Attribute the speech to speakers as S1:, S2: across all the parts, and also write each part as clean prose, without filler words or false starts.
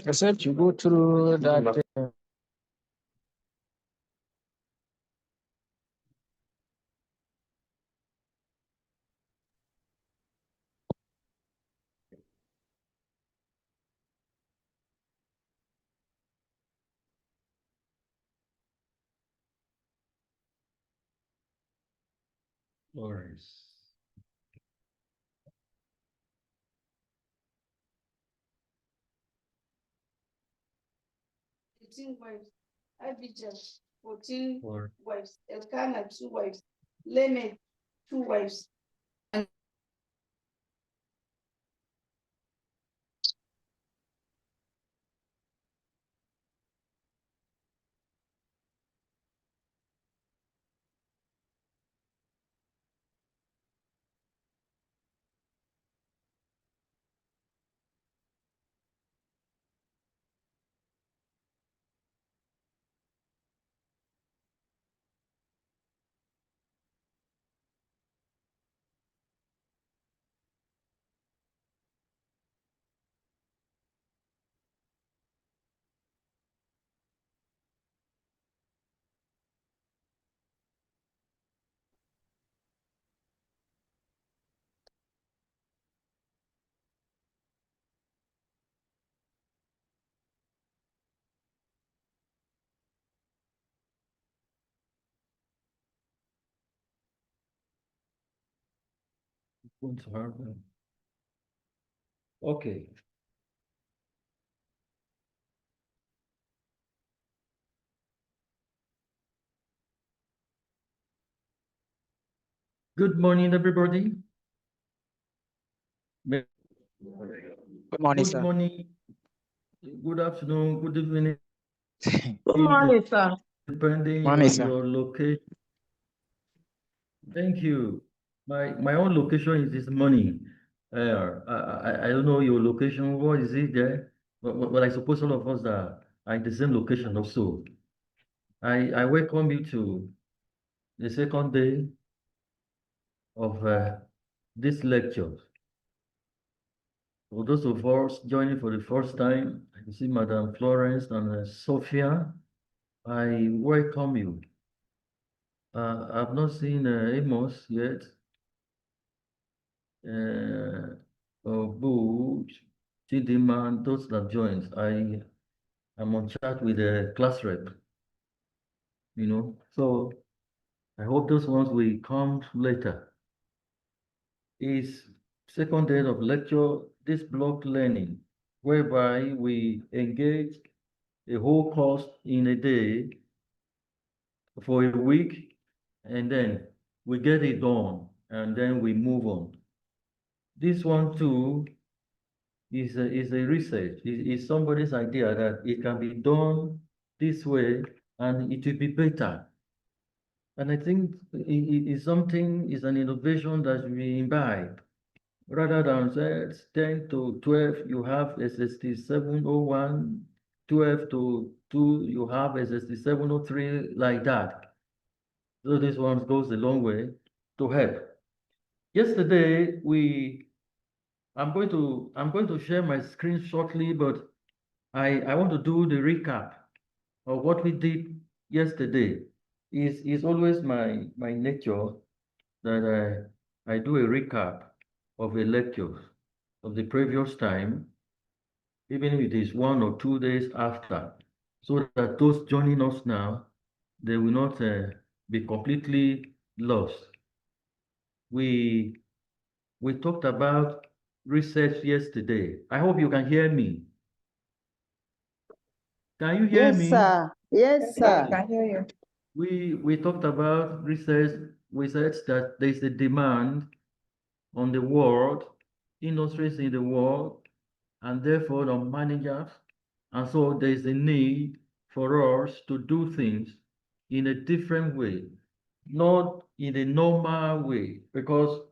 S1: Except you go through that.
S2: Wives, Abijah, 14 wives, Elkanah, 2 wives, Lamech, 2 wives.
S3: Okay. Good morning, everybody.
S1: Good morning,
S3: Good
S1: sir.
S3: morning, good afternoon, good evening.
S4: Good morning, sir.
S3: Depending
S1: Morning,
S3: on
S1: sir.
S3: your location. Thank you. My own location is this morning. I don't know your location. What is it there? But I suppose all of us are in the same location also. I welcome you to the second day of this lecture. For those of us joining for the first time, I can see Madam Florence and Sophia. I welcome you. I've not seen Amos yet. Boo, Chidiman, those that joined. I am on chat with the class rep, So I hope those ones will come later. Is second day of lecture, this block learning, whereby we engage a whole course in a day for a week, and then we get it done, and then we move on. This one too is a research, is somebody's idea that it can be done this way and it will be better. And I think it is something, is an innovation that we imbibe. Rather than say 10 to 12, you have SST 701, 12 to 2, you have SST 703, like that. So this one goes a long way to help. Yesterday, I'm going to share my screen shortly, but I want to do the recap of what we did yesterday. Is always my nature that I do a recap of a lecture of the previous time, even if it is 1 or 2 days after, so that those joining us now, they will not be completely lost. We talked about research yesterday. I hope you can hear me. Can you hear me?
S4: Sir. Yes, sir.
S5: I can hear you.
S3: We talked about research. We said that there's a demand on the world, industries in the world, and therefore on managers. And so there's a need for us to do things in a different way, not in a normal way, because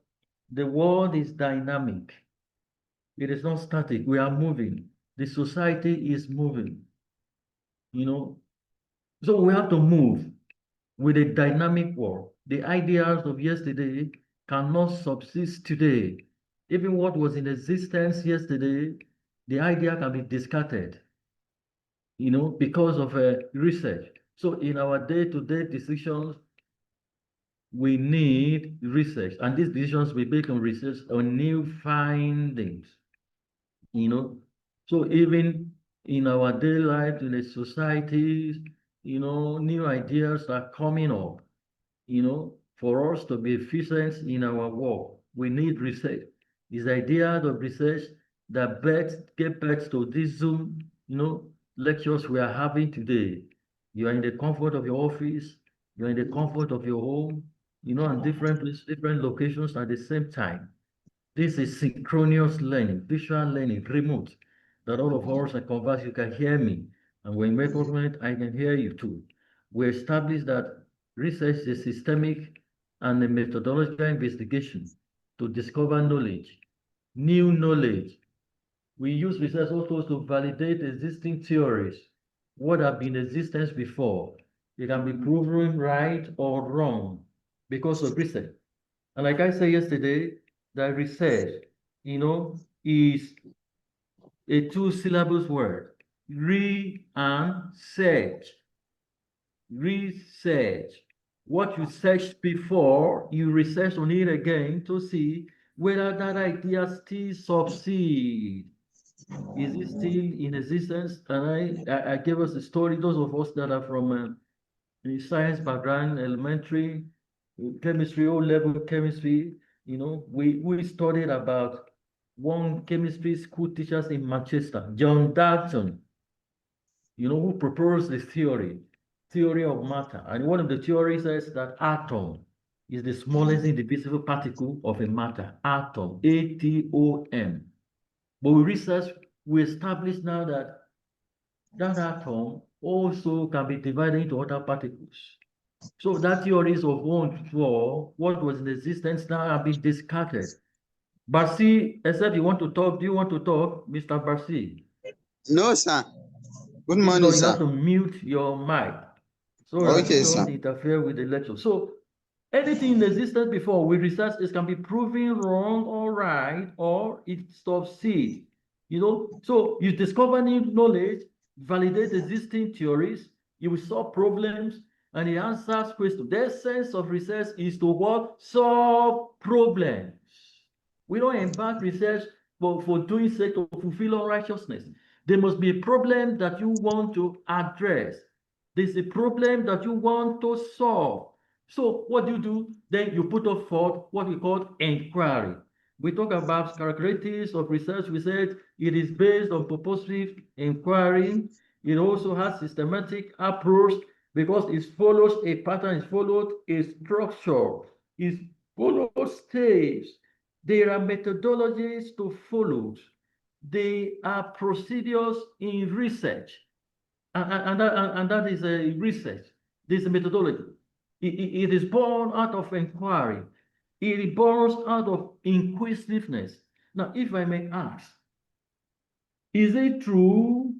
S3: the world is dynamic. It is not static. We are moving. The society is moving, So we have to move. with a dynamic world. The ideas of yesterday cannot subsist today. Even what was in existence yesterday, the idea can be discarded, because of research. So in our day-to-day decisions, we need research, and these decisions we make on research on new findings, So even in our daily life, in the societies, new ideas are coming up, for us to be efficient in our work. We need research. This idea of research that get back to this Zoom, lectures we are having today. You are in the comfort of your office, you're in the comfort of your home, and different locations at the same time. This is synchronous learning, visual learning, remote, that all of us are converse, you can hear me. And when you make comment, I can hear you too. We established that research is systemic and a methodological investigation to discover knowledge, new knowledge. We use research also to validate existing theories, what have been in existence before. It can be proven right or wrong because of research. And like I said yesterday, that research, is a two-syllable word. Re and search. Research. What you searched before, you research on it again to see whether that idea still succeeds. Is it still in existence? And I gave us a story, those of us that are from science background, elementary, chemistry, O-level chemistry, we studied about one chemistry school teachers in Manchester, John Dalton, who proposed the theory of matter. And one of the theories says that atom is the smallest indivisible particle of a matter, atom, A-T-O-M. But we research, we establish now that that atom also can be divided into other particles. So that theories of one for what was in existence now have been discarded. Barsi, except you want to talk, do you want to talk, Mr. Barsi?
S5: No, sir. Good morning,
S3: No, you
S5: sir.
S3: have to mute your mic so that
S5: Okay,
S3: you don't
S5: sir.
S3: interfere with the lecture. So anything in existence before we research, it can be proven wrong or right, or it succeeds. So you discover new knowledge, validate existing theories, you will solve problems, and it answers questions. The essence of research is to what? Solve problems. We don't embark research for doing sake to fulfill unrighteousness. There must be a problem that you want to address. There's a problem that you want to solve. So what do? Then you put up forth what we call inquiry. We talk about characteristics of research. We said it is based on purposive inquiry. It also has systematic approach because it follows a pattern, it follows a structure, it follows steps. There are methodologies to follow. There are procedures in research. And that is a research. This is a methodology. It is born out of inquiry. It is born out of inquisitiveness. Now, if I may ask, is it true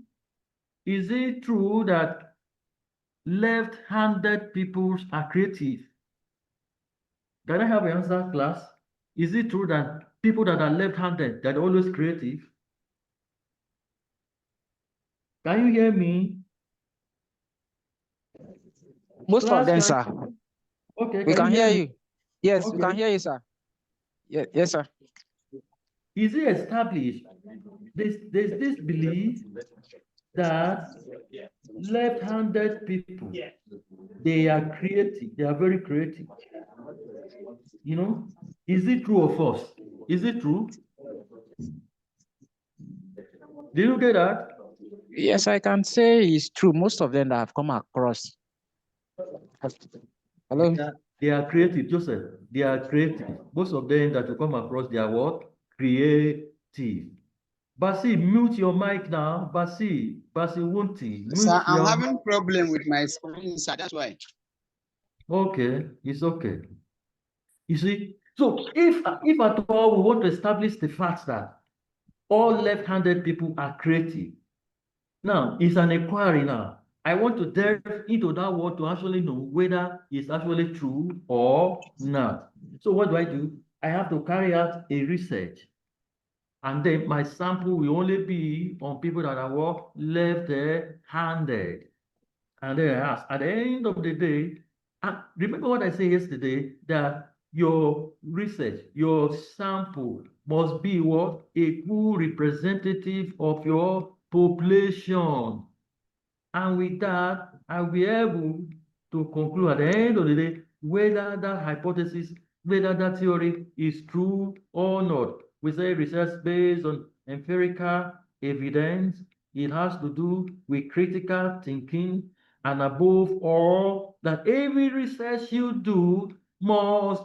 S3: that left-handed people are creative? Can I have an answer, class? Is it true that people that are left-handed, they're always creative? Can you hear me?
S1: Most
S3: Class,
S1: of them, sir.
S3: Okay,
S1: We can hear you. Yes, we
S3: Okay.
S1: can hear you, sir. Yes, sir.
S3: Is it established? There's this belief that left-handed people, they are creative, they are very creative. Is it true or false? Is it true? Do you get that?
S1: Yes, I can say it's true. Most of them that I've come across. Hello?
S3: They are creative, Joseph. They are creative. Most of them that you come across, they are what? Creative. Basi, mute your mic now. Basi Wunti, mute
S5: Sir, I'm
S3: your
S5: having problem with my screen, sir. That's why.
S3: Okay, it's okay. You see, so if at all we want to establish the fact that all left-handed people are creative, now it's an inquiry now. I want to delve into that word to actually know whether it's actually true or not. So what do? I have to carry out a research. And then my sample will only be on people that are what? Left-handed. And then I ask, at the end of the day, and remember what I said yesterday, that your research, your sample must be what? A full representative of your population. And with that, I'll be able to conclude at the end of the day whether that hypothesis, whether that theory is true or not. We say research based on empirical evidence. It has to do with critical thinking, and above all, that every research you do must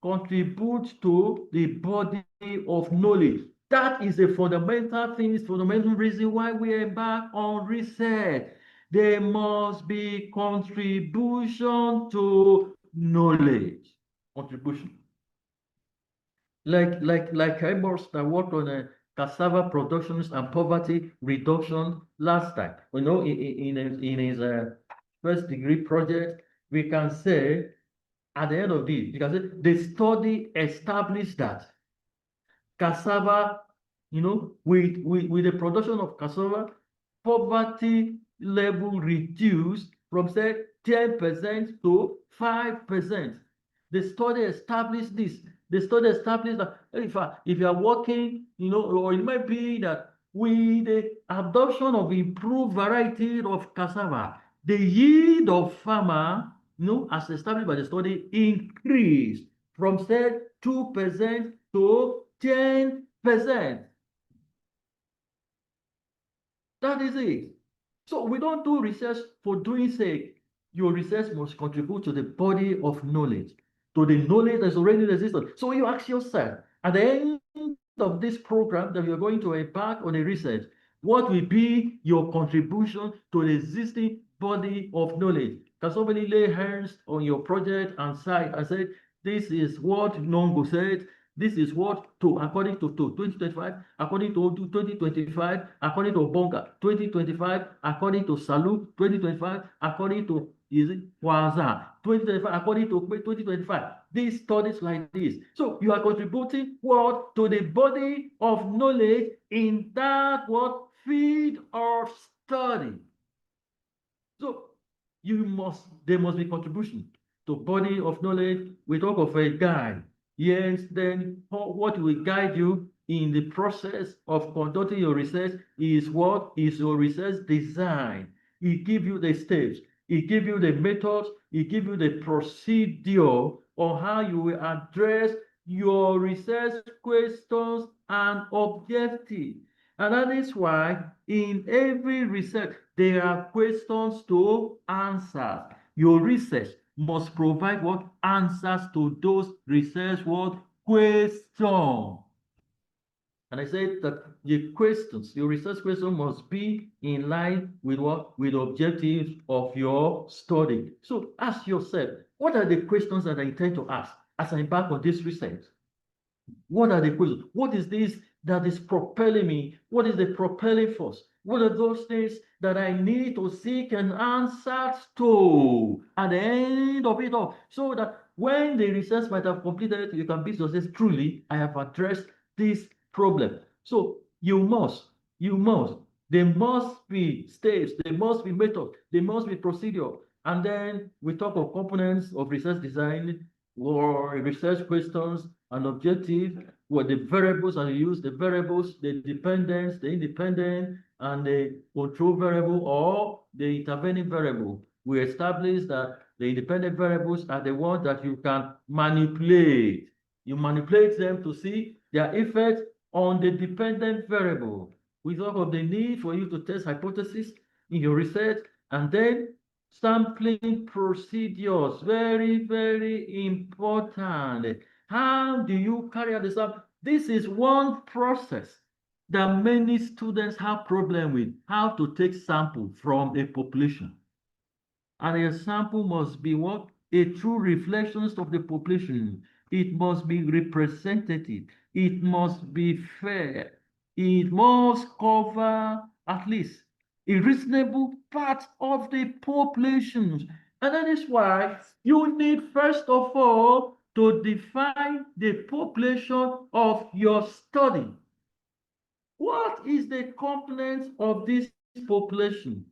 S3: contribute to the body of knowledge. That is a fundamental thing, fundamental reason why we embark on research. There must be contribution to knowledge. Contribution. Like Amos that worked on a cassava productions and poverty reduction last time. You know, in his first degree project, we can say at the end of this, you can say the study established that cassava, with the production of cassava, poverty level reduced from say 10% to 5%. The study established this. The study established that if you are working, or it might be that with the adoption of improved variety of cassava, the yield of farmer, as established by the study, increased from say 2% to 10%. That is it. So we don't do research for doing sake. Your research must contribute to the body of knowledge, to the knowledge that's already existed. So you ask yourself, at the end of this program that you're going to embark on a research, what will be your contribution to the existing body of knowledge? Can somebody lay hands on your project and cite and say, this is what Nongo said, this is what according to 2025, according to 2025, according to Bonga 2025, according to Salu 2025, according to Waza 2025, according to 2025. These studies like this. So you are contributing what to the body of knowledge in that what field of study. So there must be contribution to body of knowledge. We talk of a guide. Yes, then what will guide you in the process of conducting your research is what is your research design. It gives you the steps, it gives you the methods, it gives you the procedure on how you will address your research questions and objectives. And that is why in every research, there are questions to answer. Your research must provide what answers to those research what questions. And I said that the questions, your research question must be in line with what? With the objectives of your study. So ask yourself, what are the questions that I intend to ask as I embark on this research? What are the questions? What is this that is propelling me? What is the propelling force? What are those things that I need to seek an answer to at the end of it all? So that when the research might have completed, you can be successful. Truly, I have addressed this problem. So there must be steps, there must be method, there must be procedure. And then we talk of components of research design or research questions and objective, what the variables are used, the variables, the dependence, the independent, and the control variable or the intervening variable. We establish that the independent variables are the ones that you can manipulate. You manipulate them to see their effect on the dependent variable. We talk of the need for you to test hypotheses in your research, and then sampling procedures, very, very important. How do you carry out the sample? This is one process that many students have problem with, how to take sample from a population. And a sample must be what? A true reflections of the population. It must be representative. It must be fair. It must cover at least a reasonable part of the population. And that is why you need, first of all, to define the population of your study. What is the component of this population?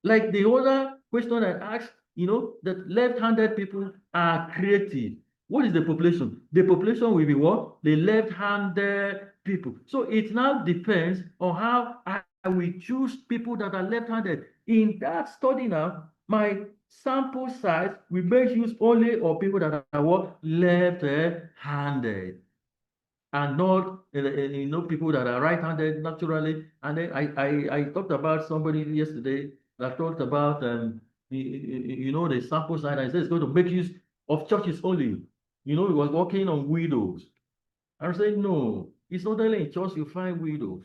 S3: Like the other question I asked, that left-handed people are creative. What is the population? The population will be what? The left-handed people. So it now depends on how I will choose people that are left-handed. In that study now, my sample size will make use only of people that are what? Left-handed. And not people that are right-handed naturally. And then I talked about somebody yesterday that talked about the sample size. I said it's going to make use of churches only. He was working on widows. I said no, it's not only in church you find widows.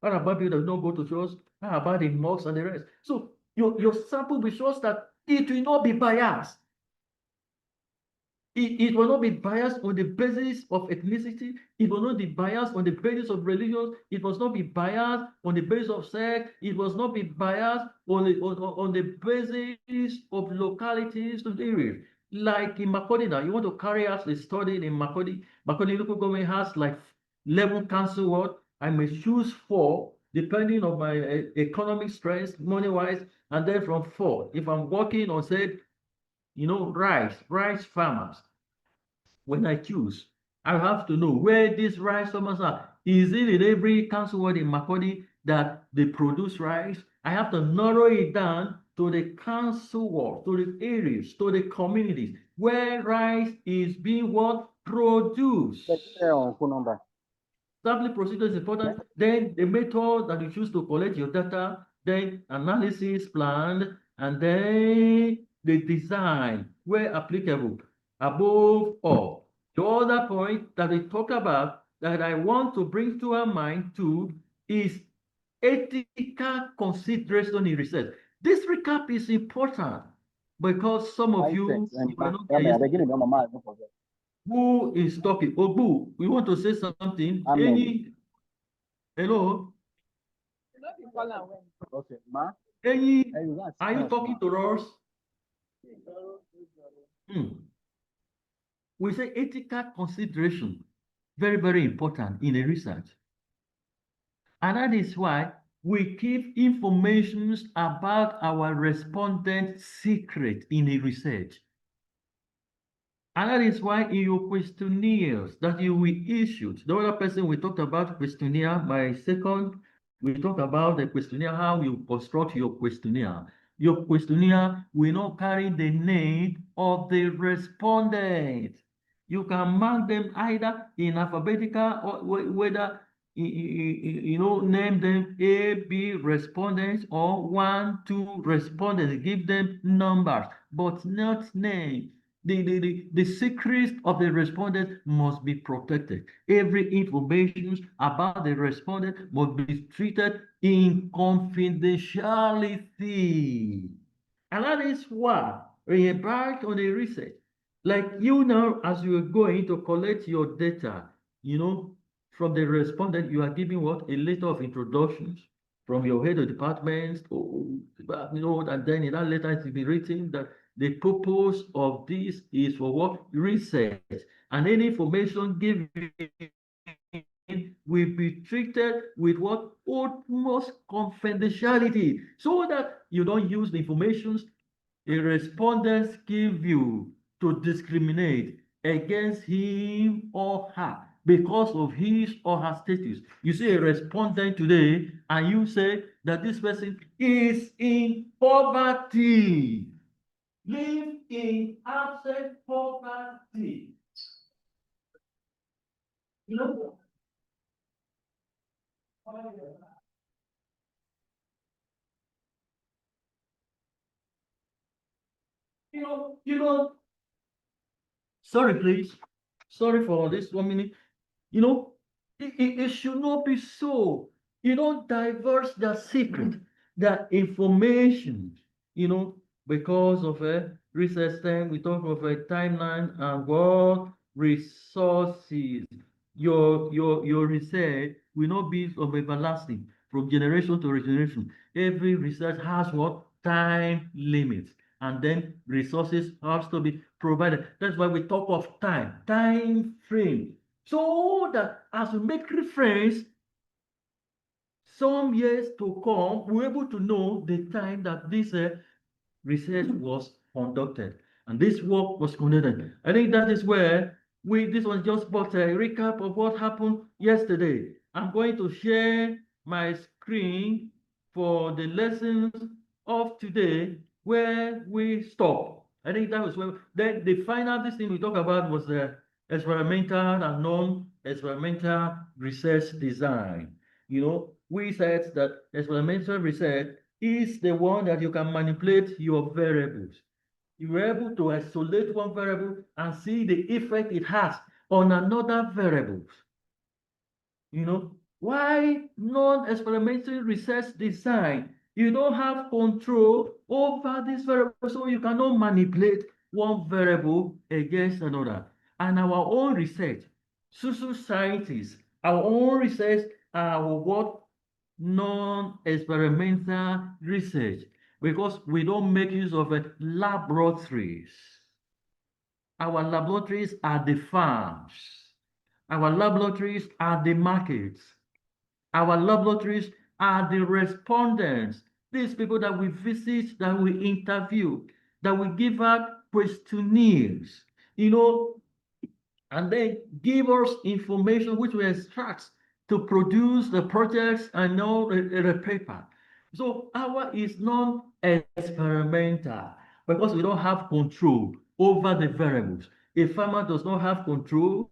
S3: How about people that don't go to church? How about in mosques and the rest? So your sample will show that it will not be biased. It will not be biased on the basis of ethnicity. It will not be biased on the basis of religion. It must not be biased on the basis of sex. It must not be biased on the basis of localities and areas. Like in Makurdi now, you want to carry out a study in Makurdi. Makurdi local government has like 11 council ward. I may choose 4 depending on my economic strength, money-wise, and then from 4, if I'm working on, say, rice farmers, when I choose, I have to know where these rice farmers are. Is it in every council ward in Makurdi that they produce rice? I have to narrow it down to the council ward, to the areas, to the communities where rice is being what? Produced. Sampling procedure is important. Then the method that you choose to collect your data, then analysis planned, and then the design where applicable. Above all, the other point that we talk about that I want to bring to our mind too is ethical consideration in research. This recap is important because some of you were not there yesterday. Who is talking? Obu, we want to say something. Hello?
S5: Okay, ma.
S3: Any, are you talking to us? We say ethical consideration, very, very important in a research. And that is why we keep information about our respondent secret in a research. And that is why in your questionnaires that you will issue, the other person we talked about questionnaire, my second, we talked about the questionnaire, how you construct your questionnaire. Your questionnaire will not carry the name of the respondent. You can mark them either in alphabetical or whether name them A, B respondents or 1, 2 respondents, give them numbers, but not name. The secrets of the respondent must be protected. Every information about the respondent must be treated in confidentiality. And that is why we embark on a research. Like you now, as you are going to collect your data, from the respondent, you are giving what? A letter of introductions from your head of departments, and then in that letter it will be written that the purpose of this is for what? Research. And any information given will be treated with what? Utmost confidentiality, so that you don't use the information a respondent give you to discriminate against him or her because of his or her status. You see a respondent today and you say that this person is in poverty, live in abject poverty. You know, sorry, please. Sorry for this 1 minute. It should not be so. You don't diverse their secret, their information, because of a research time, we talk of a timeline and what resources. Your research will not be of everlasting. from generation to generation. Every research has what? Time limits. And then resources has to be provided. That's why we talk of time frame. So that as we make reference, some years to come, we're able to know the time that this research was conducted and this work was conducted. I think that is where this was just but a recap of what happened yesterday. I'm going to share my screen for the lessons of today where we stop. I think that was where, then the final thing we talked about was the experimental and non-experimental research design. You know, we said that experimental research is the one that you can manipulate your variables. You're able to isolate one variable and see the effect it has on another variable. You know, why non-experimental research design? You don't have control over this variable, so you cannot manipulate one variable against another. And our own research, social scientists, our own research are what? Non-experimental research, because we don't make use of laboratories. Our laboratories are the farms. Our laboratories are the markets. Our laboratories are the respondents. These people that we visit, that we interview, that we give out questionnaires, you know, and then give us information which we extract to produce the projects and now the paper. So our is non-experimental because we don't have control over the variables. A farmer does not have control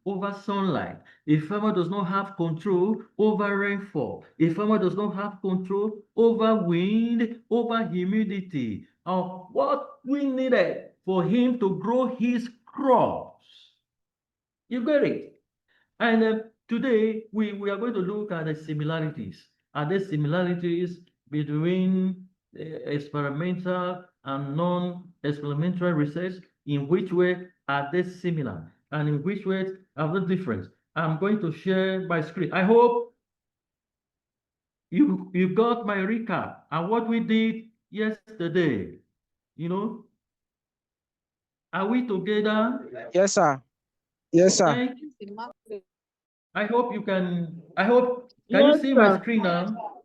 S3: over sunlight. A farmer does not have control over rainfall. A farmer does not have control over wind, over humidity, or what we needed for him to grow his crops. You get it? And today we are going to look at the similarities. Are there similarities between experimental and non-experimental research? In which way are they similar? And in which way are they different? I'm going to share my screen. I hope you got my recap and what we did yesterday. You know, are we together?
S1: Yes, sir. Yes, sir.
S3: Thank you. I hope you can, can you
S4: Yes,
S3: see my
S4: sir.
S3: screen now?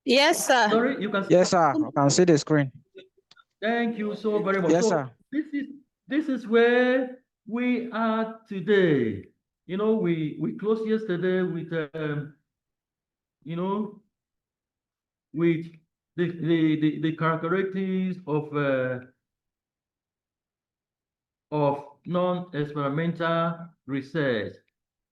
S4: Yes, sir.
S3: Sorry, you can.
S1: Yes, sir. I can see the screen.
S3: Thank you so very much.
S1: Yes,
S3: So
S1: sir.
S3: this is where we are today. You know, we closed yesterday with you know, with the characteristics of non-experimental research,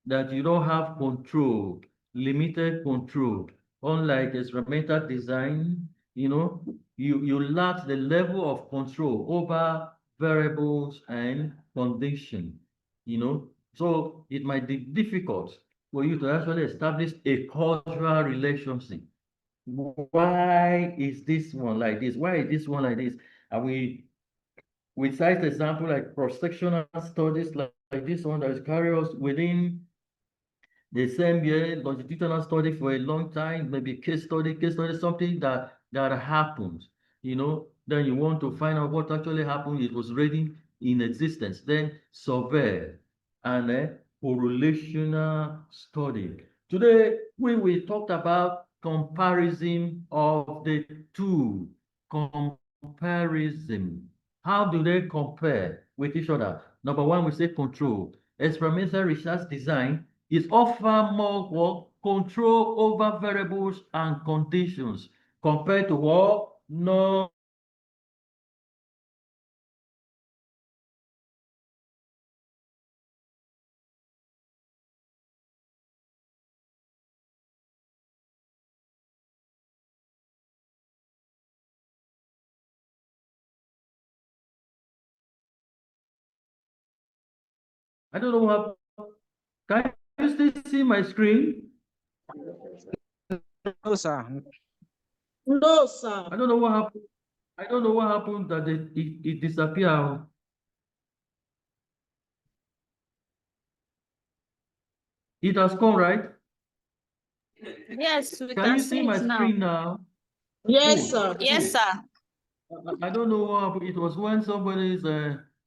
S3: that you don't have control, limited control. Unlike experimental design, you know, you lack the level of control over variables and conditions, you know. So it might be difficult for you to actually establish a causal relationship. Why is this one like this? Why is this one like this? And we cite example like cross-sectional studies like this one that is carried us within the same year, longitudinal study for a long time, maybe case study, something that happens, you know, then you want to find out what actually happened. It was already in existence. Then survey and correlational study. Today, we talked about comparison of the two. Comparison. How do they compare with each other? Number one, we say control. Experimental research design is offer more work, control over variables and conditions compared to what? No. I don't know what. Can you still see my screen?
S1: No, sir.
S4: No, sir.
S3: I don't know what happened. I don't know what happened that it disappeared. It has come, right?
S4: Yes, we
S3: Can you
S4: see
S3: see my
S4: it now.
S3: screen now?
S4: Yes,
S3: Good,
S4: sir. Yes,
S3: good.
S4: sir.
S3: I don't know what happened. It was when somebody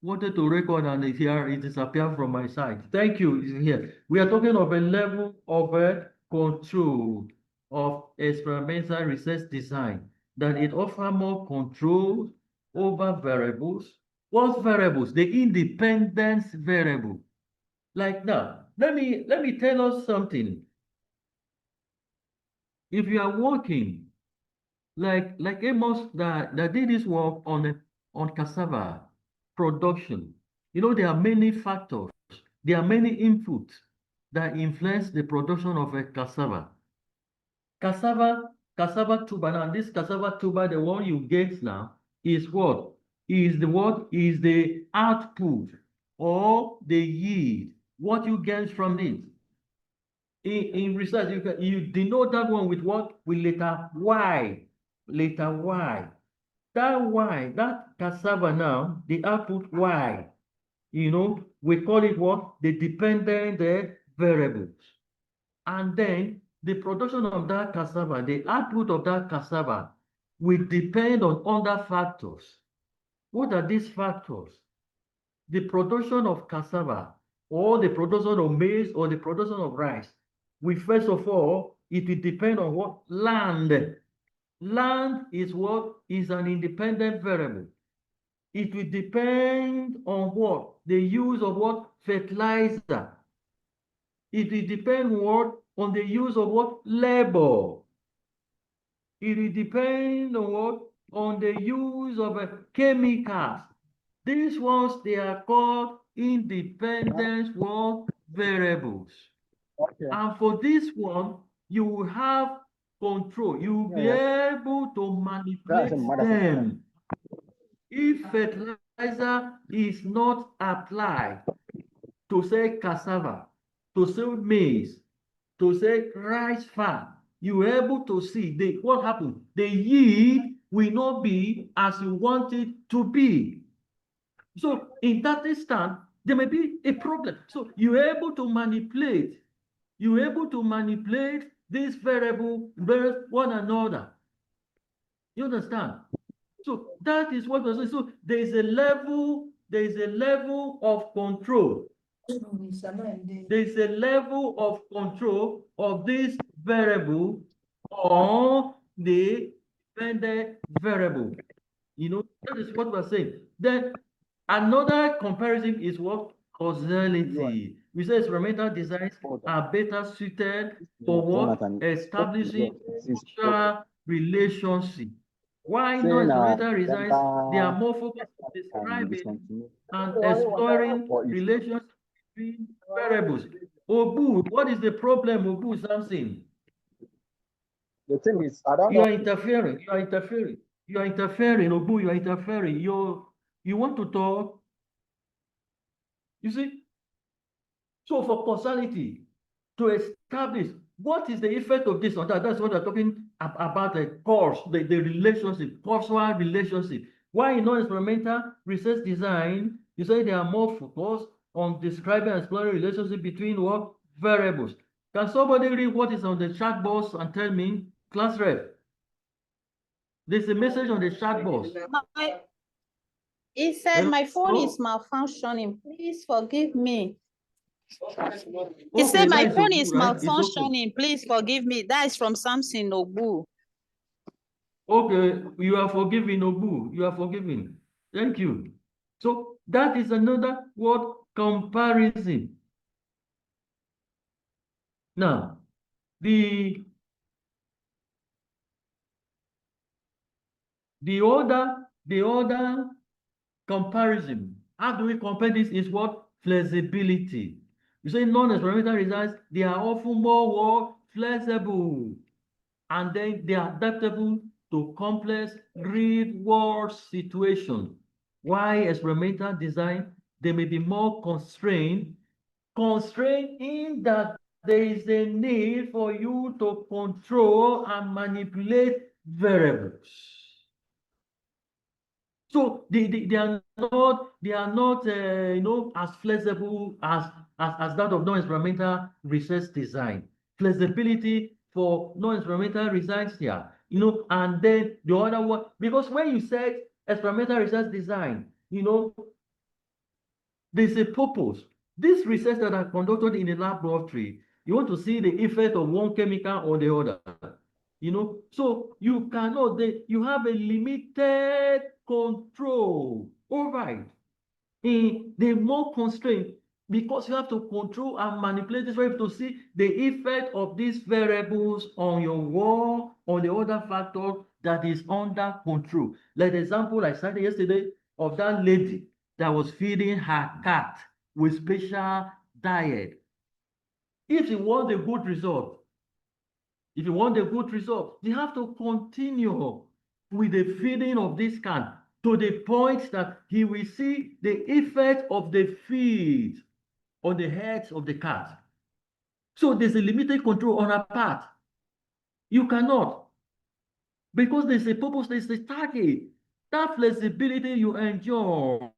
S3: wanted to record and it disappeared from my side. Thank you. It's here. We are talking of a level of control of experimental research design, that it offers more control over variables. What variables? The independence variable. Like now, let me tell us something. If you are working like Amos that did this work on cassava production, you know, there are many factors, there are many inputs that influence the production of a cassava. Cassava tuber. Now, this cassava tuber, the one you get now, is what? Is the output or the yield, what you get from it. In research, you denote that one with what? With letter Y. Letter Y. That Y, that cassava now, the output Y, you know, we call it what? The dependent variables. And then the production of that cassava, the output of that cassava will depend on other factors. What are these factors? The production of cassava or the production of maize or the production of rice. We first of all, it will depend on what? Land. Land is what? Is an independent variable. It will depend on what? The use of what? Fertilizer. It will depend what? On the use of what? Labor. It will depend on what? On the use of chemicals. These ones, they are called independent variables.
S1: Okay.
S3: And for this one, you will have control. You will be able to manipulate them. If fertilizer is not applied to say cassava, to say maize, to say rice farm, you are able to see what happened. The yield will not be as you want it to be. So in that instance, there may be a problem. So you're able to manipulate this variable with one another. You understand? So that is what we're saying. So there is a level of control. There is a level of control of this variable or the dependent variable. You know, that is what we're saying. Then another comparison is what? Causality. We say experimental designs are better suited for what? Establishing social relationship. Why non-experimental designs? They are more focused on describing and exploring relationships between variables. Obu, what is the problem, Obu Samson?
S1: The thing is, I don't
S3: You
S1: know.
S3: are interfering. Obu, you are interfering. You want to talk? You see? So for causality, to establish what is the effect of this on that, that's what we're talking about, the cause, the relationship, causal relationship. Why in non-experimental research design, you say they are more focused on describing and exploring relationship between what? Variables. Can somebody read what is on the chat box and tell me, class rep? There's a message on the chat box.
S4: He said, my phone
S3: Hello?
S4: is malfunctioning. Please forgive me. He
S3: Okay,
S4: said, my
S3: that is
S4: phone
S3: Obu,
S4: is
S3: right? It's okay.
S4: malfunctioning. Please forgive me. That is from Samson Obu.
S3: Okay, you are forgiven, Obu. You are forgiven. Thank you. So that is another word, comparison. Now, the other comparison, how do we compare this, is what? Flexibility. You say non-experimental results, they are often more flexible, and then they are adaptable to complex real-world situations. Why experimental design, they may be more constrained in that there is a need for you to control and manipulate variables. So they are not you know, as flexible as that of non-experimental research design. Flexibility for non-experimental research here, and then the other one, because when you said experimental research design, there's a purpose. This research that are conducted in a laboratory, you want to see the effect of one chemical on the other. So you cannot, you have a limited control over it. In the more constraint, because you have to control and manipulate this variable to see the effect of these variables on your work or the other factor that is under control. Like the example I cited yesterday of that lady that was feeding her cat with special diet. If you want a good result, you have to continue with the feeding of this cat to the point that he will see the effect of the feed on the heads of the cat. So there's a limited control on our part. You cannot, because there's a purpose, there's a target. That flexibility you enjoy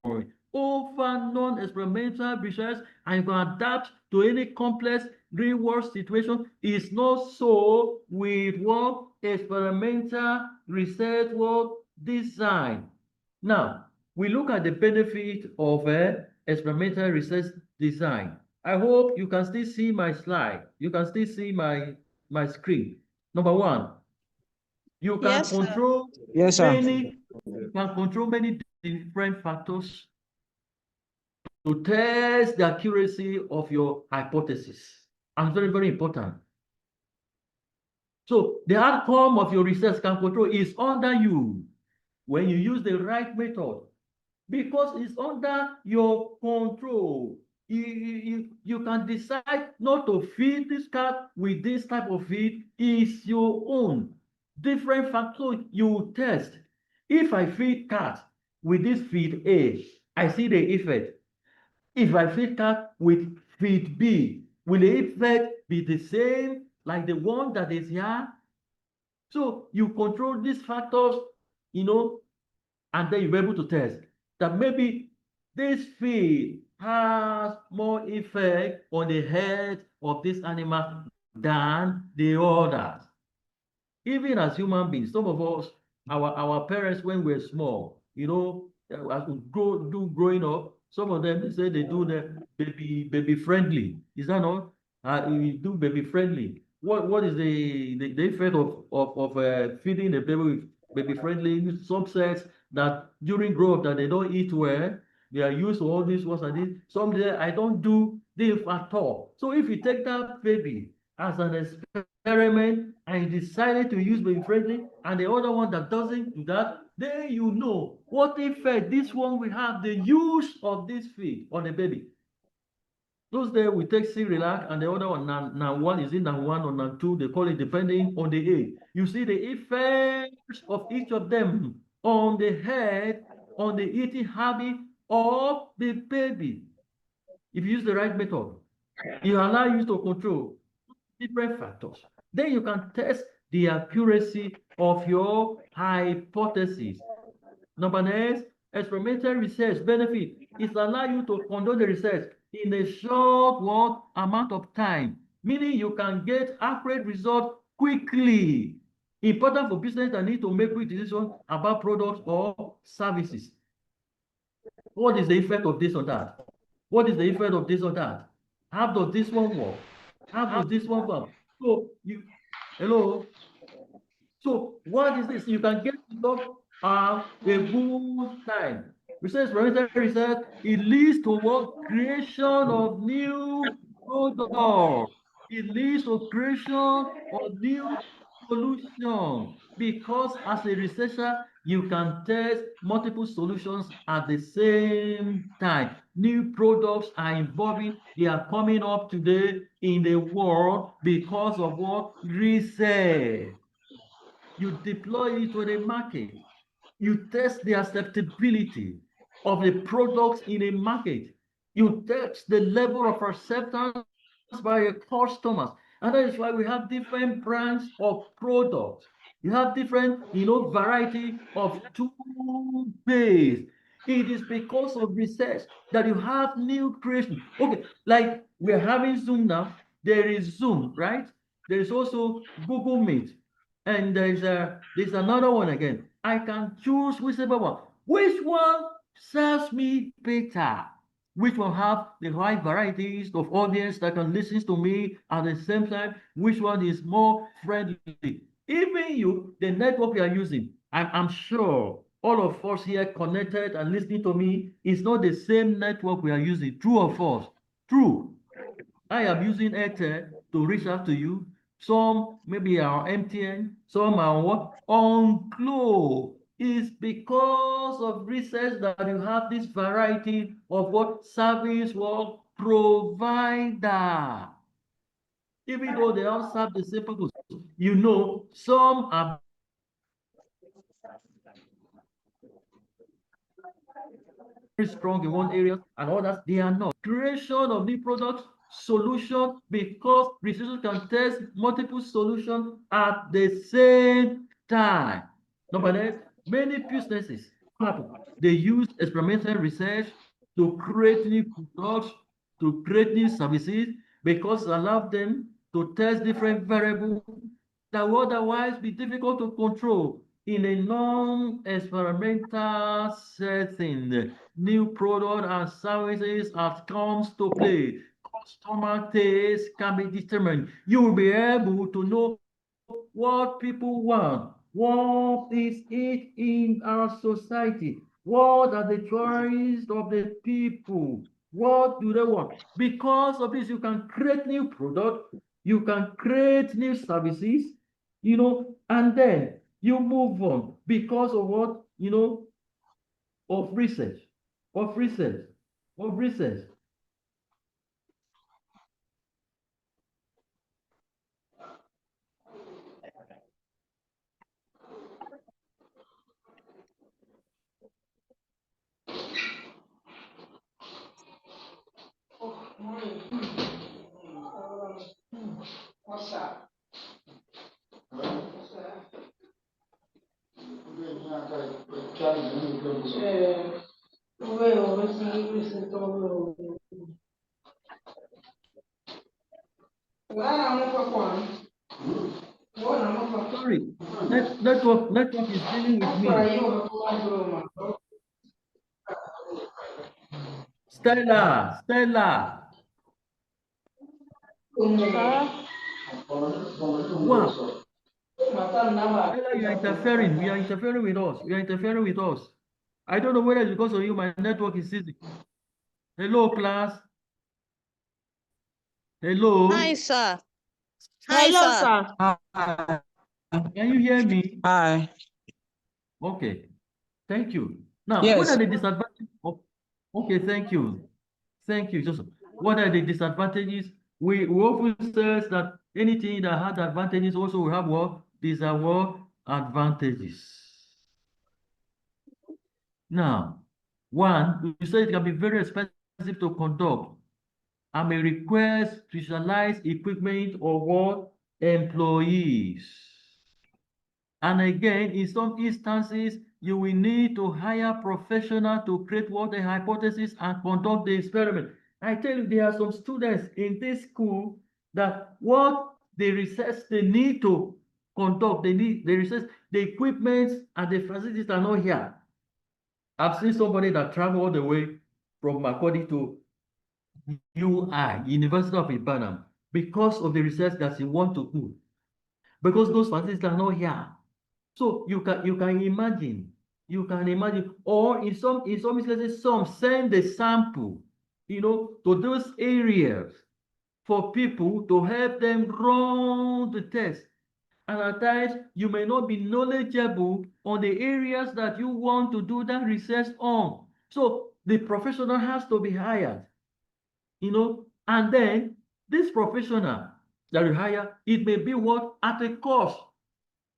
S3: over non-experimental research and you can adapt to any complex real-world situation is not so with what experimental research work design. Now, we look at the benefit of experimental research design. I hope you can still see my slide. You can still see my screen. Number one, you can
S4: Yes, sir.
S3: control
S1: Yes, sir.
S3: many different factors to test the accuracy of your hypothesis. And very, very important. So the outcome of your research can control is under you when you use the right method, because it's under your control. You can decide not to feed this cat with this type of feed. Is your own. Different factors you test. If I feed cat with this feed A, I see the effect. If I feed cat with feed B, will the effect be the same like the one that is here? So you control these factors, and then you're able to test that maybe this feed has more effect on the head of this animal than the others. Even as human beings, some of us, our parents, when we're small, as we growing up, some of them, they say they do the baby friendly. Is that not? You do baby friendly. What is the effect of feeding the baby with baby friendly? Some says that during growth that they don't eat well, they are used to all these ones and this. Some say I don't do this at all. So if you take that baby as an experiment and you decided to use baby friendly and the other one that doesn't do that, then you know what effect this one will have, the use of this feed on the baby. Those there we take Relax and the other one now one is in now one or now two, they call it depending on the age. You see the effects of each of them on the head, on the eating habit of the baby. If you use the right method, it allows you to control different factors. Then you can test the accuracy of your hypothesis. Number next, experimental research benefit is allow you to conduct the research in a short amount of time, meaning you can get accurate results quickly. Important for business that need to make quick decisions about products or services. What is the effect of this or that? What is the effect of this or that? How does this one work? How does this one work? So hello? So what is this? You can get results a good time. Research, experimental research, it leads to what? Creation of new products. It leads to creation of new solutions. Because as a researcher, you can test multiple solutions at the same time. New products are evolving. They are coming up today in the world because of what? Research. You deploy it to the market. You test the acceptability of the products in a market. You test the level of acceptance by your customers. And that is why we have different brands of products. You have different, variety of toothpaste. It is because of research that you have new creation. Okay, like we're having Zoom now. There is Zoom, right? There is also Google Meet. And there's another one again. I can choose whichever one. Which one serves me better? Which one have the right varieties of audience that can listen to me at the same time? Which one is more friendly? Even you, the network you are using, I'm sure all of us here connected and listening to me is not the same network we are using. True or false? True. I am using Airtel to reach out to you. Some maybe are MTN, some are what? On Glo. It's because of research that you have this variety of what service what provider. Even though they all serve the same purpose, you know, some are very strong in one area and others they are not. Creation of new products, solution, because researchers can test multiple solutions at the same time. Number nine, many businesses happen. They use experimental research to create new products, to create new services, because it allows them to test different variables that would otherwise be difficult to control in a non-experimental setting. New product and services have comes to play. Customer taste can be determined. You will be able to know what people want. What is it in our society? What are the choices of the people? What do they want? Because of this, you can create new product, you can create new services, you know, and then you move on because of what, you know, of research, of research, of research. Sorry, network is dealing with me. Stella. Wow. Stella, you are interfering. We are interfering with us. You are interfering with us. I don't know whether it's because of you, my network is easy. Hello, class. Hello.
S4: Hi, sir. Hi,
S1: Hello,
S4: sir.
S1: sir.
S3: Can you hear me?
S1: Hi.
S3: Okay. Thank you. Now, what
S1: Yes.
S3: are the disadvantages of, okay, thank you. Thank you, Joseph. What are the disadvantages? We often say that anything that has advantages also will have what? Disadvantages. Now, one, we say it can be very expensive to conduct and may require specialized equipment or what? Employees. And again, in some instances, you will need to hire professionals to create what a hypothesis and conduct the experiment. I tell you, there are some students in this school that what the research they need to conduct, they need the research, the equipment and the facilities are not here. I've seen somebody that traveled all the way from Makodi to UI, University of Ibadan, because of the research that he want to do. Because those facilities are not here. So you can imagine, or in some instances, some send the sample, you know, to those areas for people to help them run the test. And at times you may not be knowledgeable on the areas that you want to do that research on. So the professional has to be hired, you know, and then this professional that you hire, it may be what at a cost.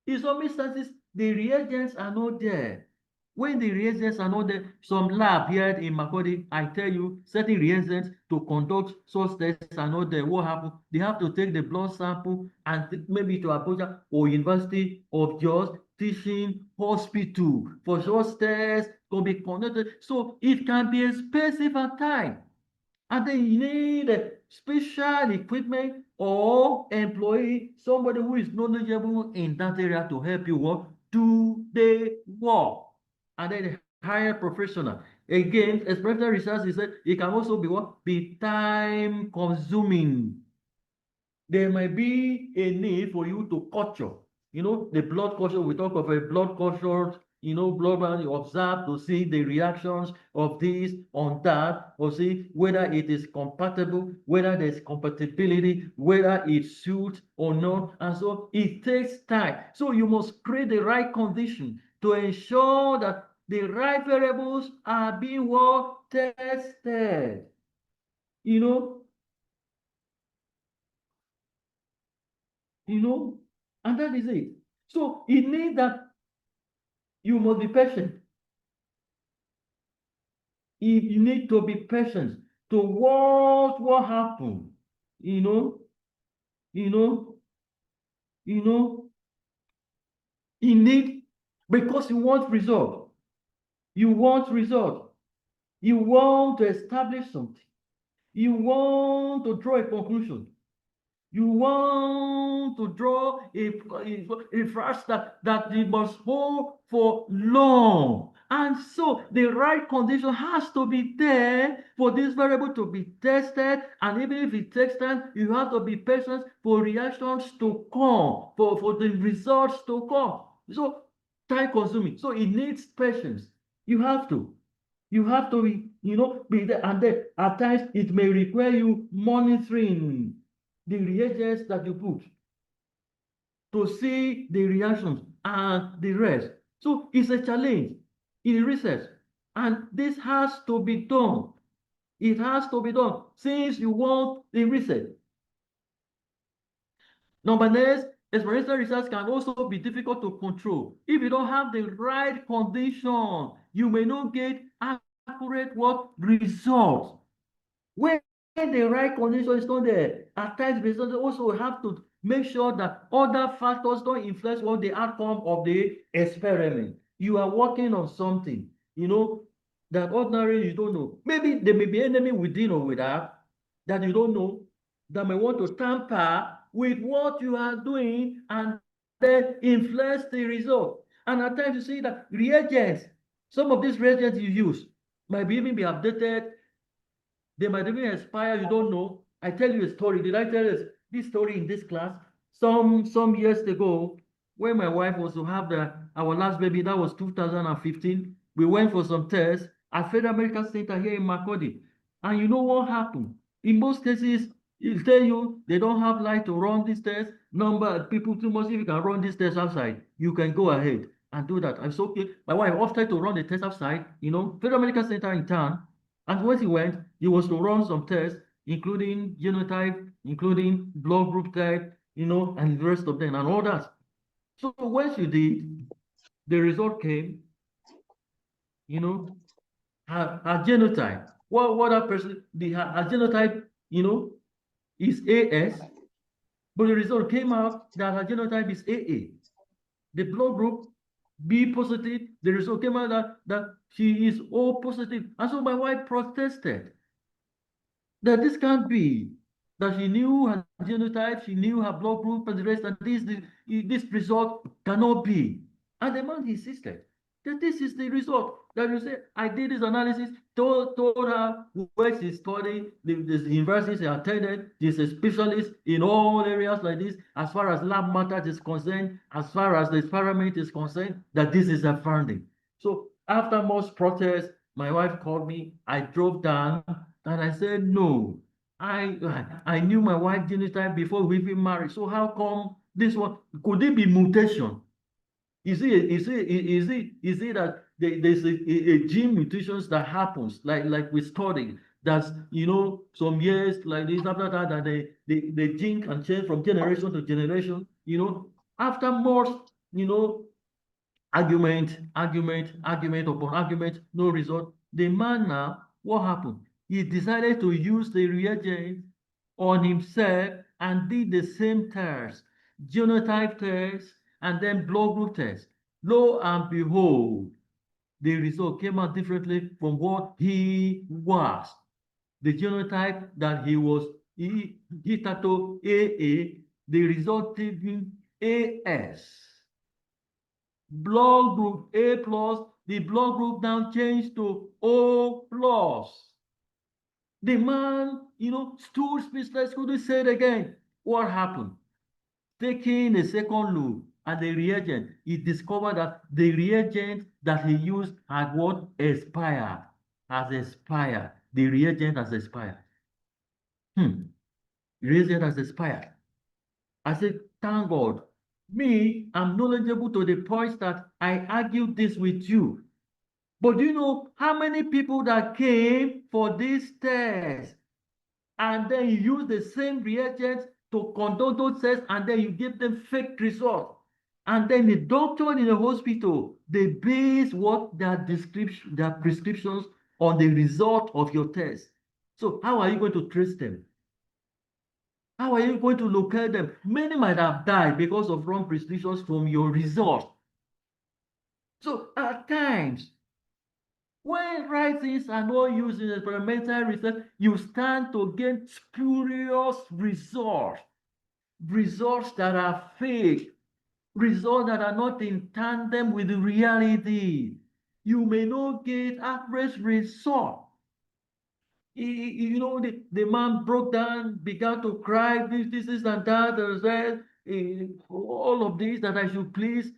S3: In some instances, the reagents are not there. When the reagents are not there, some lab here in Makodi, I tell you, certain reagents to conduct such tests are not there. What happens? They have to take the blood sample and maybe to Abuja or University of Jos Teaching Hospital for such tests to be conducted. So it can be expensive at time. And then you need special equipment or employee, somebody who is knowledgeable in that area to help you what? Do the work. And then hire professional. Again, experimental research is that it can also be what? Be time consuming. There might be a need for you to culture. You know, the blood culture, we talk of a blood culture, you know, blood bank, you observe to see the reactions of this on that, or see whether it is compatible, whether there's compatibility, whether it suits or not. And so it takes time. So you must create the right condition to ensure that the right variables are being well tested. You know, and that is it. So it means that you must be patient. You need to be patient to watch what happens. You know, you know, you know, you need, because you want result. You want result. You want to establish something. You want to draw a conclusion. You want to draw a verse that it must hold for long. And so the right condition has to be there for this variable to be tested. And even if it takes time, you have to be patient for reactions to come, for the results to come. So time consuming. So it needs patience. You have to. You have to be there. And then at times it may require you monitoring the reagents that you put to see the reactions and the rest. So it's a challenge in research, and this has to be done. It has to be done since you want the research. Number next, experimental research can also be difficult to control. If you don't have the right condition, you may not get accurate results. When the right condition is not there, at times researchers also have to make sure that other factors don't influence what the outcome of the experiment. You are working on something, that ordinarily you don't know. Maybe there may be enemy within or without that you don't know, that may want to tamper with what you are doing and then influence the result. And at times you see that reagents, some of these reagents you use might even be updated. They might even expire, you don't know. I tell you a story. Did I tell you this story in this class? Some years ago, when my wife was to have our last baby, that was 2015, we went for some tests at Federal Medical Center here in Makodi. And you know what happened? In most cases, they tell you they don't have light to run this test. Number people too much. If you can run this test outside, you can go ahead and do that. I said, okay. My wife offered to run the test outside, Federal Medical Center in town. And when he went, he was to run some tests, including genotype, including blood group type, and the rest of them and all that. So when she did, the result came, her genotype. What that person, her genotype, is AS, but the result came out that her genotype is AA. The blood group B positive, the result came out that she is O positive. And so my wife protested that this can't be, that she knew her genotype, she knew her blood group and the rest, and this result cannot be. And the man insisted that this is the result. That you say, I did this analysis, told her where she studied, the university she attended, she's a specialist in all areas like this, as far as lab matters is concerned, as far as the experiment is concerned, that this is a finding. So after much protest, my wife called me, I drove down, and I said, no, I knew my wife genotype before we even married. So how come this one? Could it be mutation? Is it that there's a gene mutations that happens, like we studied, that's some years like this, after that the gene can change from generation to generation, after more argument upon argument, no result. The man now, what happened? He decided to use the reagent on himself and did the same test, genotype test, and then blood group test. Lo and behold, the result came out differently from what he was. The genotype that he was Itato AA, the resulting AS. Blood group A plus, the blood group now changed to O plus. The man, stood speechless, couldn't say it again. What happened? Taking a second look at the reagent, he discovered that the reagent that he used had what? Expired. Has expired. The reagent has expired. Reagent has expired. I said, thank God. Me, I'm knowledgeable to the point that I argued this with you. But do you know how many people that came for this test and then you use the same reagents to conduct those tests and then you give them fake results? And then the doctor in the hospital, they base what their prescriptions on the result of your test. So how are you going to trace them? How are you going to locate them? Many might have died because of wrong prescriptions from your result. So at times, when right things are not used in experimental research, you stand to gain spurious results, results that are fake, results that are not in tandem with the reality. You may not get accurate results. The man broke down, began to cry, this and that, and said, all of this, that I should please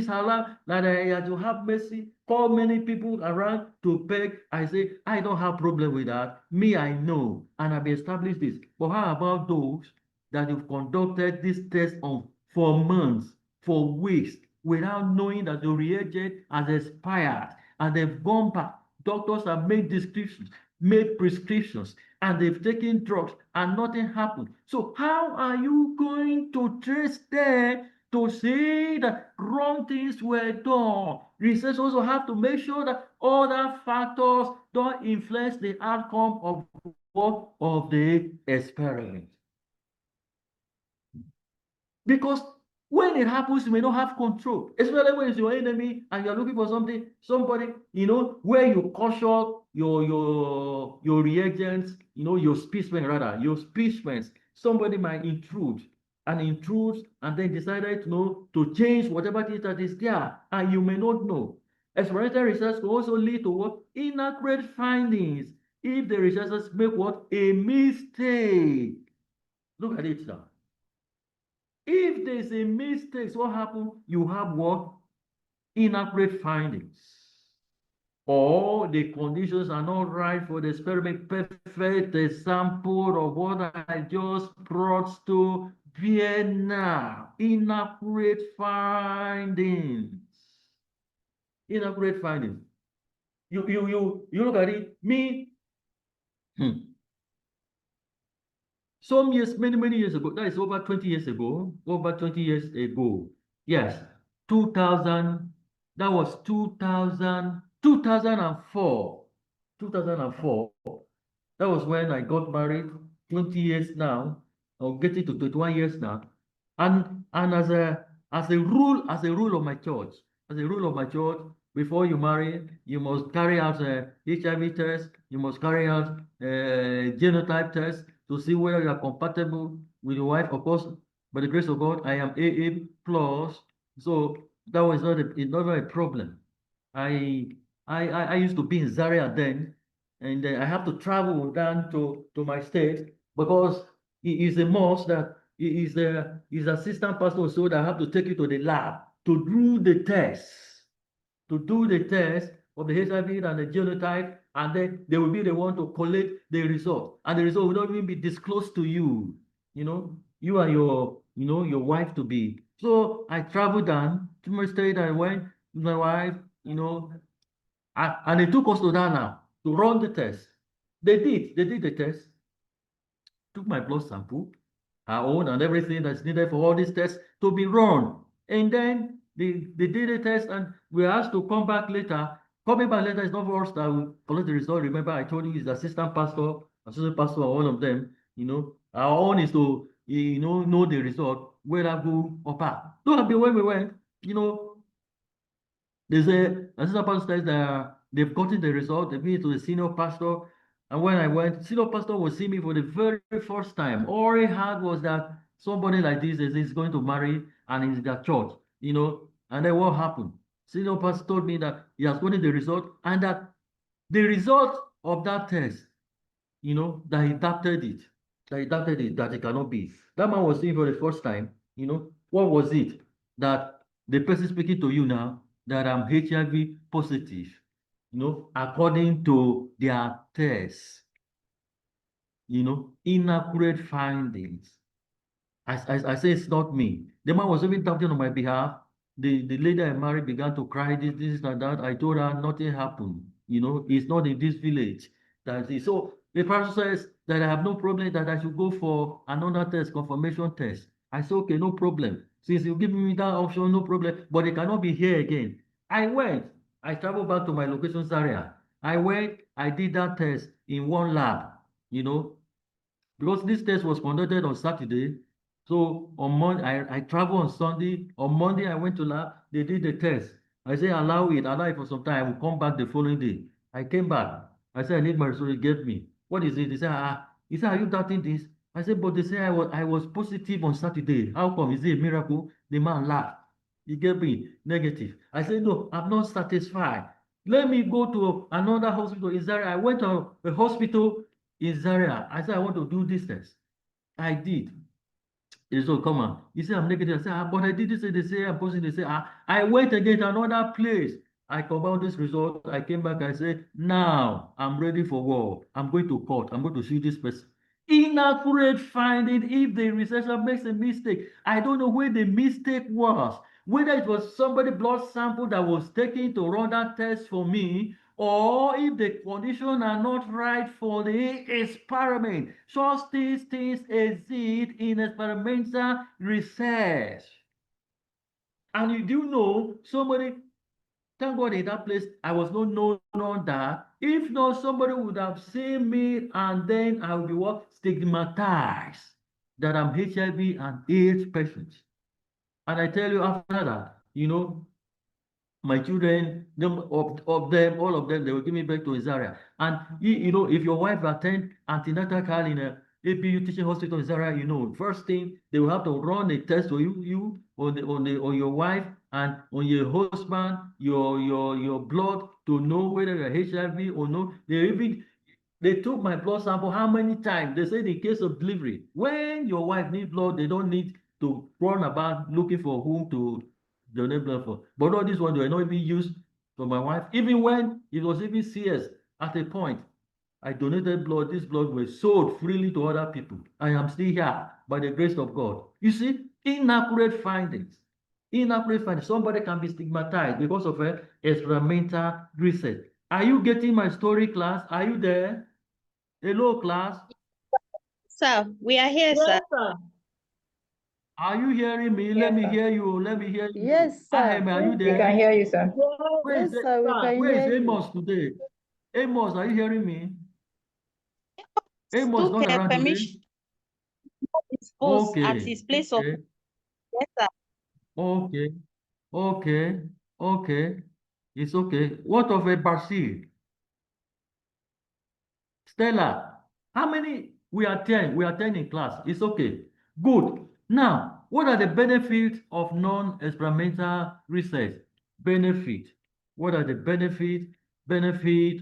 S3: Allah, that I had to have mercy, call many people around to beg. I say, I don't have problem with that. Me, I know, and I've established this. But how about those that have conducted this test on for months, for weeks, without knowing that the reagent has expired, and they've gone back? Doctors have made prescriptions, and they've taken drugs and nothing happened. So how are you going to trace them to say that wrong things were done? Research also have to make sure that other factors don't influence the outcome of the experiment. Because when it happens, you may not have control, especially when it's your enemy and you're looking for somebody, where you caution your reagents, your specimens. Somebody might intrude and then decided to change whatever it is that is there, and you may not know. Experimental research can also lead to what? Inaccurate findings if the researchers make what? A mistake. Look at it now. If there's a mistake, what happens? You have what? Inaccurate findings. Or the conditions are not right for the experiment. Perfect example of what I just brought to bear now. Inaccurate findings. Inaccurate findings. You look at it. Me. Some years, many years ago, that is over 20 years ago, yes, 2000, that was 2004, that was when I got married, 20 years now, I'm getting to 21 years now, and as a rule of my church, before you marry, you must carry out a HIV test, you must carry out a genotype test to see whether you are compatible with your wife. Of course, by the grace of God, I am AA plus, so that was not a problem. I used to be in Zaria then, and I have to travel down to my state because it is a must that is the assistant pastor, so that I have to take you to the lab to do the test of the HIV and the genotype, and then they will be the one to collect the result, and the result will not even be disclosed to you. You are your wife to be. So I traveled down to my state. I went with my wife, and they took us to Ghana to run the test. They did the test, took my blood sample, our own, and everything that's needed for all these tests to be run. And then they did the test, and we asked to come back later. Coming back later is not for us that will collect the result. Remember, I told you he's the assistant pastor, one of them. Our own is to know the result, whether good or bad. So happy when we went, there's a assistant pastor says that they've gotten the result, they've been to the senior pastor, And when I went, senior pastor was seeing me for the very first time. All he had was that somebody like this is going to marry and he's their church, And then what happened? Senior pastor told me that he has gotten the result and that the result of that test, that he doubted it, that it cannot be. That man was seeing for the first time, what was it? That the person speaking to you now, that I'm HIV positive, according to their tests, inaccurate findings. I say it's not me. The man was even doubting on my behalf. The lady I married began to cry, this and that. I told her nothing happened. It's not in this village. That's it. So the pastor says that I have no problem, that I should go for another test, confirmation test. I said, okay, no problem. Since you give me that option, no problem. But it cannot be here again. I went. I traveled back to my location area. I went. I did that test in one lab. Because this test was conducted on Saturday. So on Monday, I traveled on Sunday. On Monday, I went to lab. They did the test. I said, allow it for some time. I will come back the following day. I came back. I said, I need my result. Get me. What is it? He said, are you doubting this? I said, but they say I was positive on Saturday. How come? Is it a miracle? The man laughed. He gave me negative. I said, no, I'm not satisfied. Let me go to another hospital. Is there? I went to a hospital in Zaria. I said, I want to do this test. I did. He said, come on. He said, I'm negative. I said, but I did this. They say, I'm positive. They say, I went again to another place. I compiled this result. I came back. I said, now I'm ready for war. I'm going to court. I'm going to sue this person. Inaccurate finding. If the researcher makes a mistake, I don't know where the mistake was. Whether it was somebody blood sample that was taken to run that test for me, or if the conditions are not right for the experiment. Such things exist in experimental research. And you do know somebody, thank God in that place, I was not known on that. If not, somebody would have seen me and then I would be what? Stigmatized that I'm HIV and AIDS patient. And I tell you after that, my children, of them, all of them, they will give me back to Zaria. And if your wife attend antenatal care in a APU teaching hospital in Zaria, first thing they will have to run a test for you on your wife and on your husband, your blood to know whether you're HIV or no. They took my blood sample how many times? They said in case of delivery, when your wife needs blood, they don't need to run about looking for whom to donate blood for. But all this one, they were not even used for my wife. Even when it was even CS at a point, I donated blood. This blood was sold freely to other people. I am still here by the grace of God. You see, inaccurate findings. Inaccurate findings. Somebody can be stigmatized because of experimental research. Are you getting my story, class? Are you there? Hello, class.
S4: Sir, we are here, sir.
S1: sir.
S3: Are you hearing me?
S6: Yes,
S3: Let me
S6: sir.
S3: hear you. Let me hear you.
S4: Yes, sir.
S3: Ahem, are you
S6: We
S3: there?
S6: can hear you, sir.
S3: Where is
S4: Yes, sir, we can
S3: Where is
S4: hear you.
S3: Amos today? Amos, are you hearing me? Amos
S4: Took
S3: not around today?
S4: permission at his place of
S3: Okay,
S4: yes, sir.
S3: okay, okay, okay. It's okay. What of a Bashir? Stella, how many? We are 10. We are 10 in class. It's okay. Good. Now, what are the benefits of non-experimental research? Benefit. What are the benefit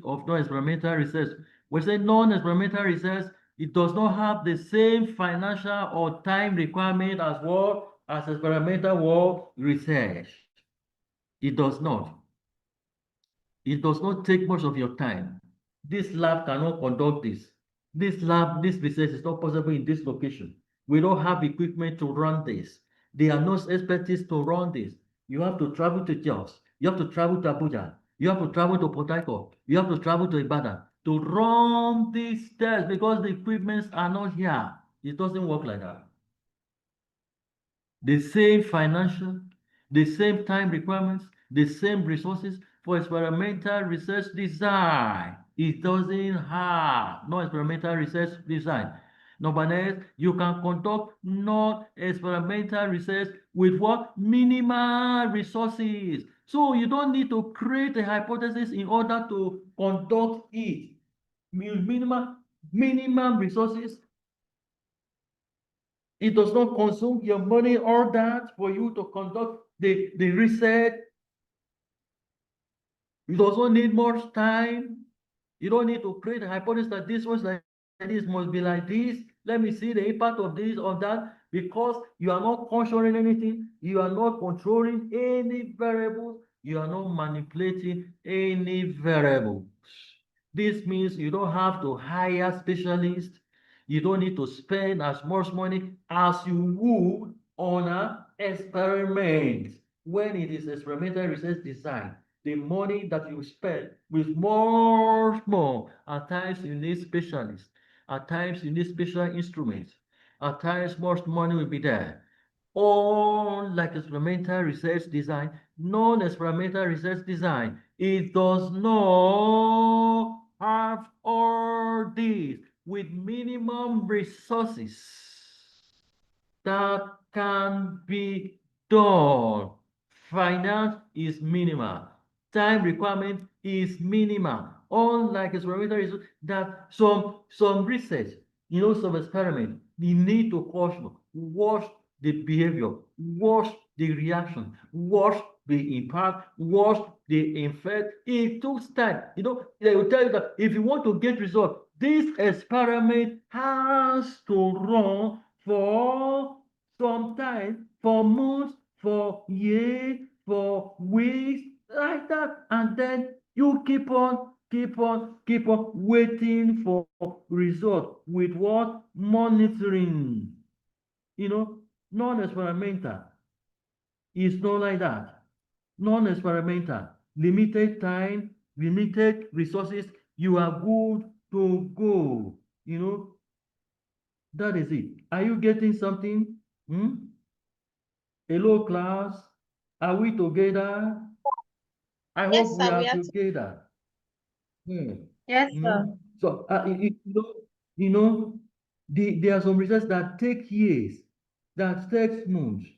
S3: of non-experimental research? We say non-experimental research, it does not have the same financial or time requirement as what? As experimental work research. It does not. It does not take much of your time. This lab cannot conduct this. This research is not possible in this location. We don't have equipment to run this. There are no expertise to run this. You have to travel to Jos. You have to travel to Abuja. You have to travel to Port Harcourt. You have to travel to Ibadan to run these tests because the equipments are not here. It doesn't work like that. The same financial, the same time requirements, the same resources for experimental research design. It doesn't have no experimental research design. Number 9, you can conduct non-experimental research with what? Minimal resources. So you don't need to create a hypothesis in order to conduct it. minimum resources. It does not consume your money, all that for you to conduct the research. You also need more time. You don't need to create a hypothesis that this was like this, must be like this. Let me see the impact of this, of that, because you are not controlling anything. You are not controlling any variables. You are not manipulating any variables. This means you don't have to hire specialists. You don't need to spend as much money as you would on an experiment when it is experimental research design. The money that you spend with more. At times you need specialists. At times you need special instruments. At times most money will be there. Unlike experimental research design, non-experimental research design, it does not have all this with minimum resources that can be done. Finance is minimal. Time requirement is minimal. Unlike experimental research, that some research, some experiment, you need to caution, watch the behavior, watch the reaction, watch the impact, watch the effect. It took time. They will tell you that if you want to get results, this experiment has to run for some time, for months, for years, for weeks, like that. And then you keep on waiting for result with what? Monitoring. Non-experimental is not like that. Non-experimental, limited time, limited resources, you are good to go. That is it. Are you getting something? Hello, class. Are we together? I
S4: Yes,
S3: hope we
S4: sir, we
S3: are
S4: are.
S3: together. Hmm.
S4: Yes, sir.
S3: So, you know, there are some research that take years, that takes months,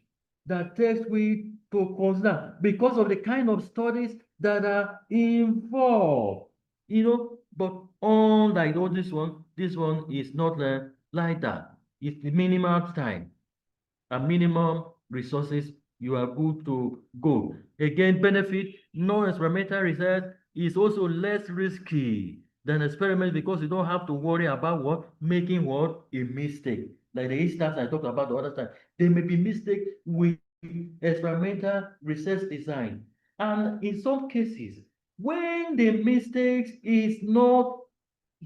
S3: that takes weeks to consider because of the kind of studies that are involved. But unlike this one is not like that. It's the minimal time and minimum resources, you are good to go. Again, benefit, non-experimental research is also less risky than experiment because you don't have to worry about what? Making what? A mistake. Like the instance I talked about the other time. There may be mistake with experimental research design. And in some cases, when the mistakes is not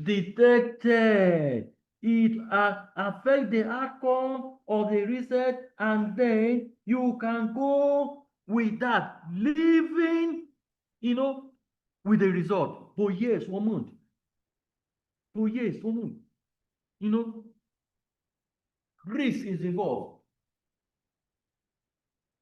S3: detected, it affect the outcome of the research, and then you can go with that, living, with the result for years, for months, for years, for months. Risk is involved.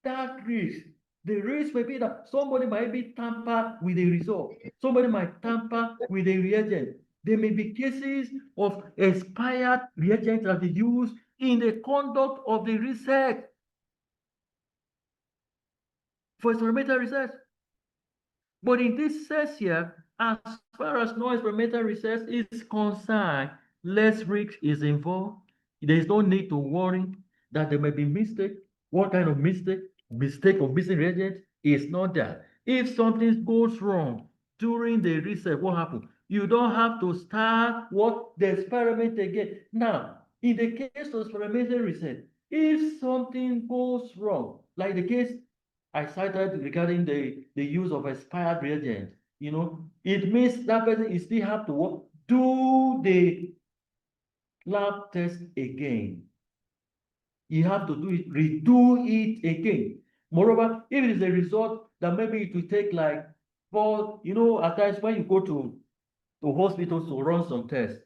S3: That risk, the risk may be that somebody might be tamper with the result. Somebody might tamper with the reagent. There may be cases of expired reagents that is used in the conduct of the research for experimental research. But in this sense here, as far as non-experimental research is concerned, less risk is involved. There is no need to worry that there may be mistake. What kind of mistake? Mistake of missing reagent is not there. If something goes wrong during the research, what happens? You don't have to start the experiment again. Now, in the case of experimental research, if something goes wrong, like the case I cited regarding the use of expired reagent, it means that person is still have to do the lab test again. You have to redo it again. Moreover, if it is a result that maybe it will take like at times when you go to hospitals to run some tests,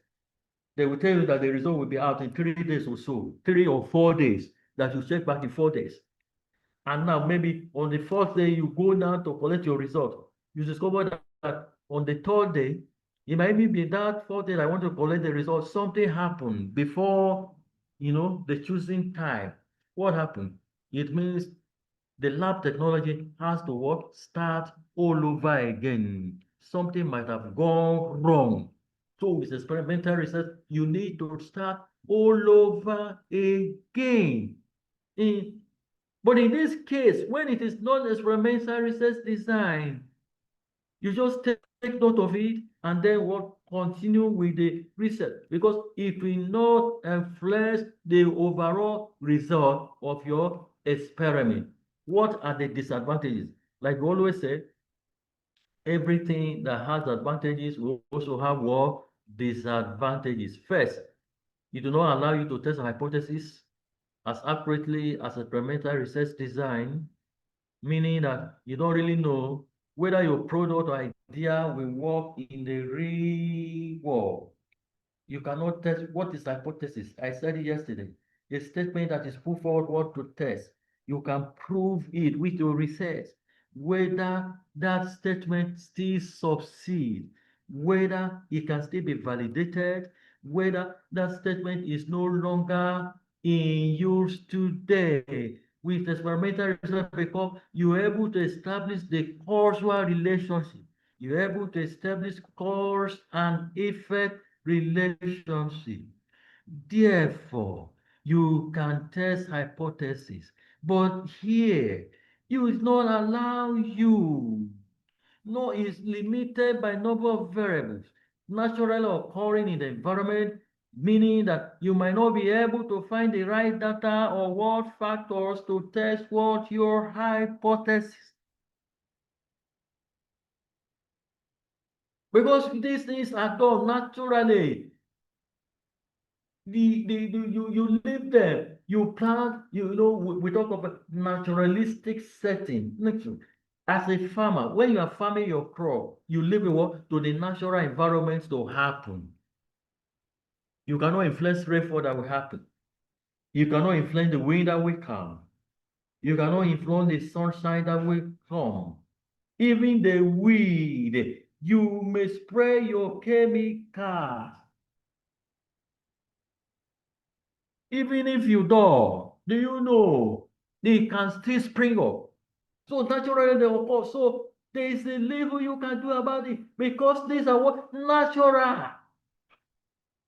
S3: they will tell you that the result will be out in 3 days or so, 3 or 4 days, that you check back in 4 days. And now maybe on the fourth day, you go now to collect your result. You discover that on the third day, it might be that fourth day I want to collect the result. Something happened before, the choosing time. What happened? It means the lab technology has to Start all over again. Something might have gone wrong. So with experimental research, you need to start all over again. But in this case, when it is non-experimental research design, you just take note of it and then what continue with the research, because it will not influence the overall result of your experiment. What are the disadvantages? Like we always say, everything that has advantages will also have what? Disadvantages. First, it do not allow you to test a hypothesis as accurately as experimental research design, meaning that you don't really know whether your product or idea will work in the real world. You cannot test what is hypothesis. I said it yesterday. A statement that is put forward what to test. You can prove it with your research, whether that statement still succeeds, whether it can still be validated, whether that statement is no longer in use today. With experimental research, because you're able to establish the causal relationship. You're able to establish cause and effect relationship. Therefore, you can test hypothesis. But here, it will not allow you. No, it's limited by number of variables naturally occurring in the environment, meaning that you might not be able to find the right data or what factors to test what your hypothesis. Because these things are done naturally. You live there, you plant, we talk about naturalistic setting. As a farmer, when you are farming your crop, you live in what? To the natural environment to happen. You cannot influence rainfall that will happen. You cannot influence the wind that will come. You cannot influence the sunshine that will come. Even the weed, you may spray your chemicals. Even if you do you know they can still spring up? So naturally they occur. So there is a little you can do about it, because these are what? Natural.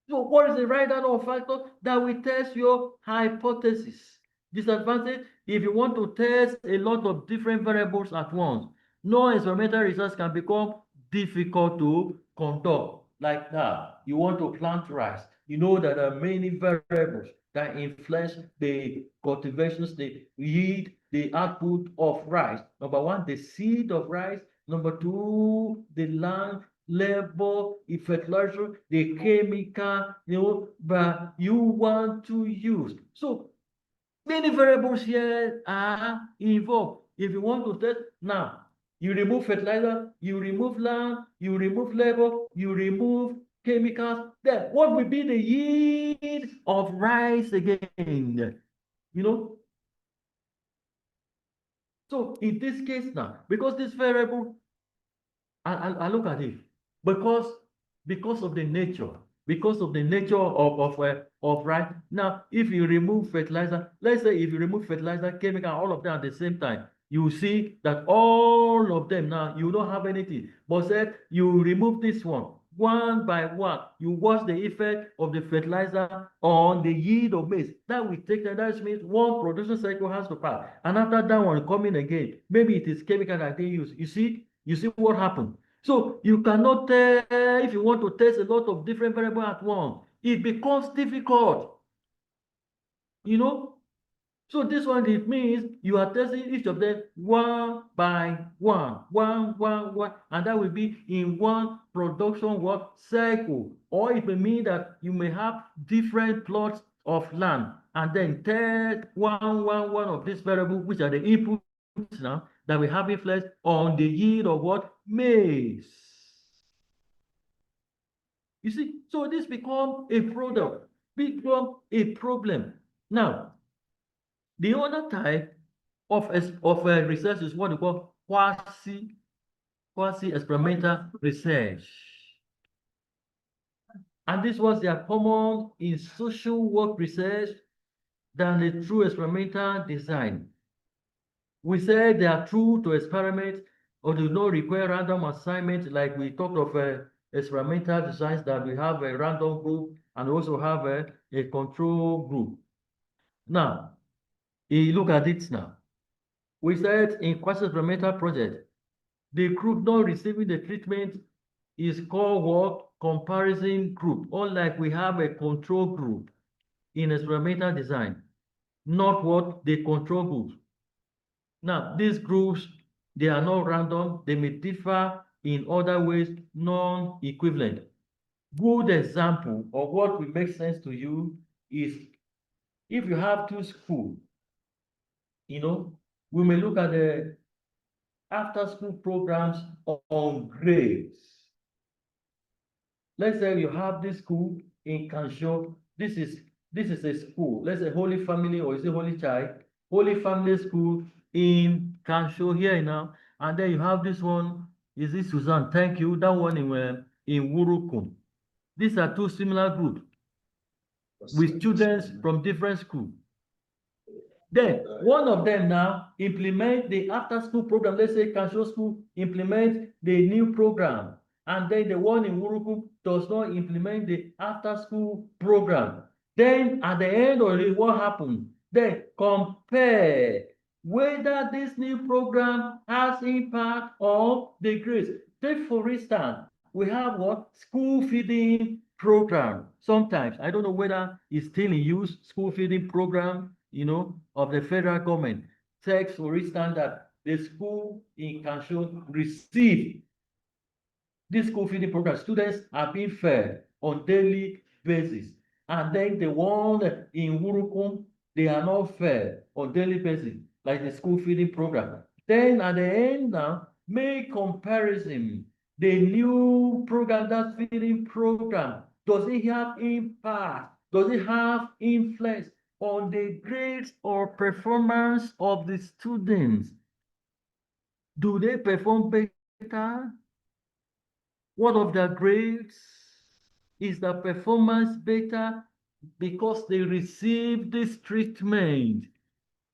S3: So what is the right hand of factor that will test your hypothesis? Disadvantage, if you want to test a lot of different variables at once, no experimental research can become difficult to conduct. Like that, you want to plant rice, you know that there are many variables that influence the cultivations, the yield, the output of rice. Number one, the seed of rice. Number two, the land, labor, the fertilizer, the chemical, that you want to use. So many variables here are involved. If you want to test now, you remove fertilizer, you remove land, you remove labor, you remove chemicals. Then what will be the yield of rice again? So in this case now, because this variable, I look at it, because of the nature, of right now, if you remove fertilizer, let's say if you remove fertilizer, chemical, all of them at the same time, you see that all of them now, you don't have anything. But say you remove this one by one, you watch the effect of the fertilizer on the yield of maize. That will take time. That means one production cycle has to pass. And after that one coming again, maybe it is chemical that they use. You see what happened. So you cannot tell, if you want to test a lot of different variables at once, it becomes difficult. So this one, it means you are testing each of them one by one, and that will be in one production work cycle. Or it may mean that you may have different plots of land and then test one of these variables, which are the inputs now, that will have influence on the yield of what? Maize. You see, so this become a product, become a problem. Now, the other type of research is what we call quasi-experimental research. And this was they are common in social work research than the true experimental design. We say they are true to experiment or do not require random assignment, like we talked of experimental designs that we have a random group and also have a control group. Now, you look at it now. We said in quasi-experimental project, the group not receiving the treatment is called what? Comparison group. Unlike we have a control group in experimental design, not what? The control group. Now, these groups, they are not random. They may differ in other ways, non-equivalent. Good example of what will make sense to you is if you have two schools, we may look at the after-school programs on grades. Let's say you have this school in Kansho. This is a school. Let's say Holy Family, or is it Holy Child? Holy Family School in Kansho here now. And then you have this one. Is it Suzanne? Thank you. That one in Wurukum. These are two similar groups with students from different schools. Then one of them now implement the after-school program. Let's say Kansho School implement the new program, and then the one in Wurukum does not implement the after-school program. Then at the end of it, what happened? Then compare whether this new program has impact on the grades. Take for instance, we have what? School feeding program. Sometimes, I don't know whether it's still in use, school feeding program, of the federal government. Takes for instance that the school in Kansho receive this school feeding program. Students are being fed on daily basis. And then the one in Wurukum, they are not fed on daily basis, like the school feeding program. Then at the end now, make comparison. The new program, that feeding program, does it have impact? Does it have influence on the grades or performance of the students? Do they perform better? What of their grades? Is the performance better because they receive this treatment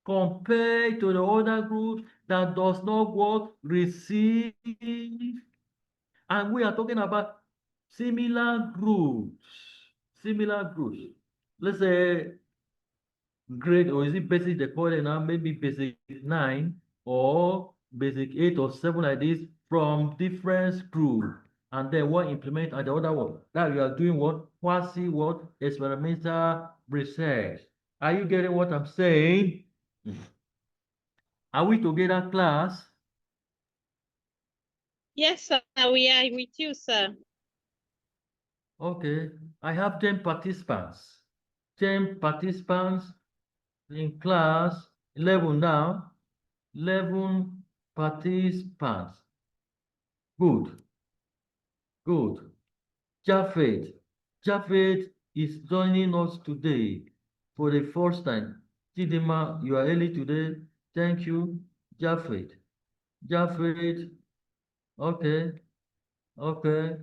S3: compared to the other groups that does not what? Receive? And we are talking about similar groups. Similar groups. Let's say grade, or is it basic they call it now? Maybe basic 9 or basic 8 or 7 like this from different schools. And then one implement and the other one. Now you are doing what? Quasi what? Experimental research. Are you getting what I'm saying? Are we together, class?
S4: Yes, sir, we are with you, sir.
S3: Okay, I have 10 participants. 10 participants in class, 11 now. 11 participants. Good. Good. Japhet. Japhet is joining us today for the first time. Chidima, you are early today. Thank you. Japhet. Japhet. Okay. Okay.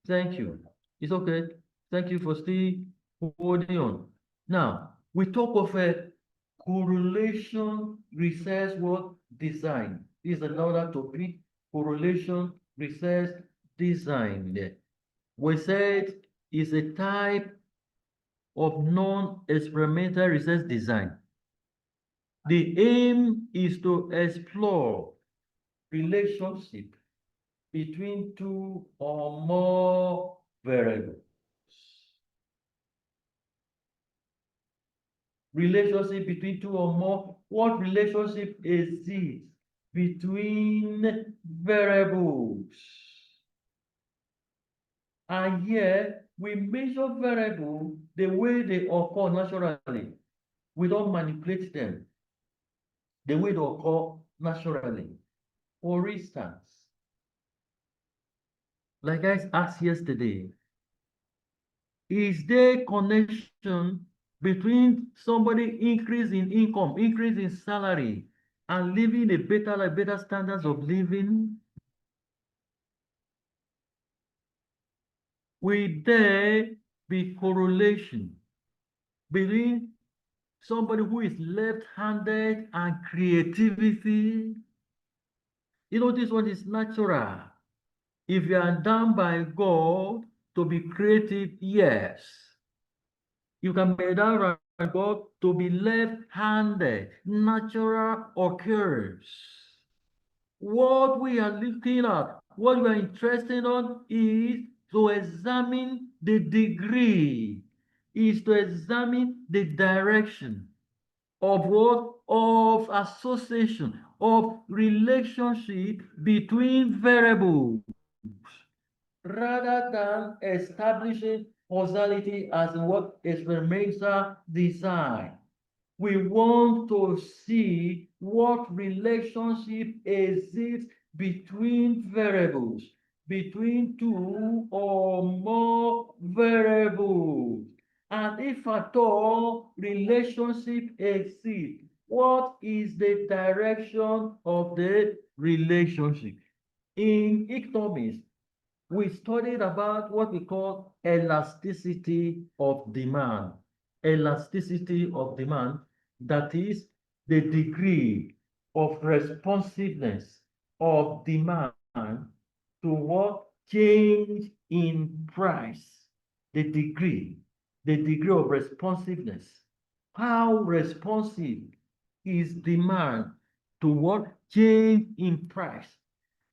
S3: Thank you. It's okay. Thank you for still holding on. Now, we talk of a correlation research work design. This is another topic. Correlation research design. We said is a type of non-experimental research design. The aim is to explore relationship between two or more variables. Relationship between two or more. What relationship exists between variables? And here we measure variables the way they occur naturally. We don't manipulate them. The way they occur naturally. For instance, like I asked yesterday, is there connection between somebody increase in income, increase in salary, and living a better life, better standards of living? Will there be correlation between somebody who is left-handed and creativity? This one is natural. If you are done by God to be creative, yes. You can be done by God to be left-handed, natural occurrence. What we are looking at, what we are interested on is to examine the degree, is to examine the direction of what? Of association, of relationship between variables, rather than establishing causality as in what experimental design. We want to see what relationship exists between variables, between two or more variables. And if at all relationship exists, what is the direction of the relationship? In economics, we studied about what we call elasticity of demand. Elasticity of demand, that is the degree of responsiveness of demand to what? Change in price. The degree of responsiveness. How responsive is demand to what? Change in price.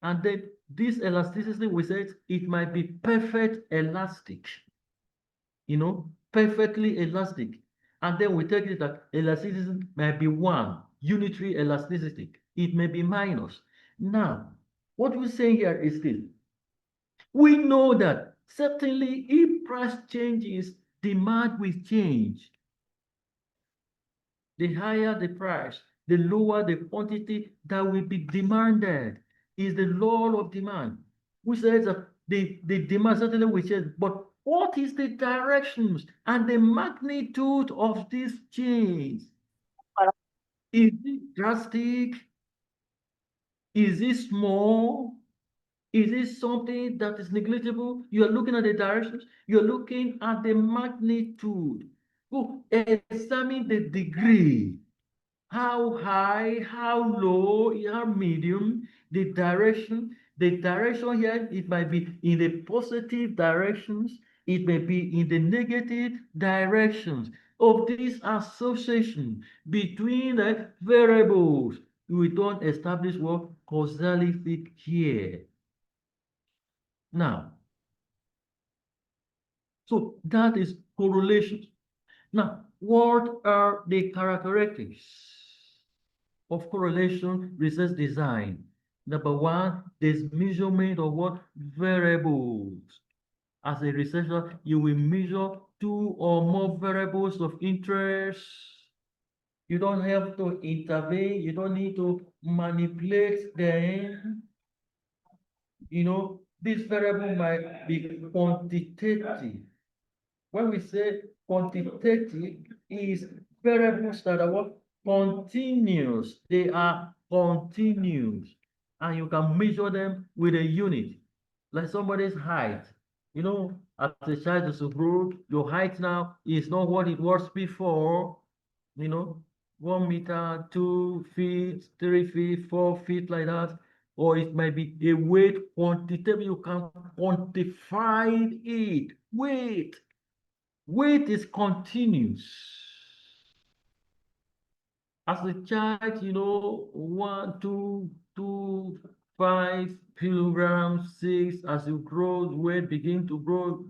S3: And then this elasticity, we said it might be perfect elastic, perfectly elastic. And then we take it that elasticity might be one, unitary elasticity. It may be minus. Now, what we're saying here is this. We know that certainly if price changes, demand will change. The higher the price, the lower the quantity that will be demanded. Is the law of demand, which says that the demand certainly will change, but what is the directions and the magnitude of this change? Is it drastic? Is it small? Is it something that is negligible? You're looking at the directions, you're looking at the magnitude. Go examine the degree. How high, how low, how medium, the direction. The direction here, it might be in the positive directions, it may be in the negative directions of this association between the variables. We don't establish what? Causality here. Now, so that is correlation. Now, what are the characteristics of correlation research design? Number one, there's measurement of what? Variables. As a researcher, you will measure two or more variables of interest. You don't have to intervene. You don't need to manipulate them. This variable might be quantitative. When we say quantitative, is variables that are what? Continuous. They are continuous. And you can measure them with a unit. Like somebody's height. As a child is grow, your height now is not what it was before. 1 meter, 2 feet, 3 feet, 4 feet, like that. Or it might be a weight quantitative. You can quantify it. Weight is continuous. As a child, 1, 2, 2, 5 kilograms, 6. As you grow, weight begin to grow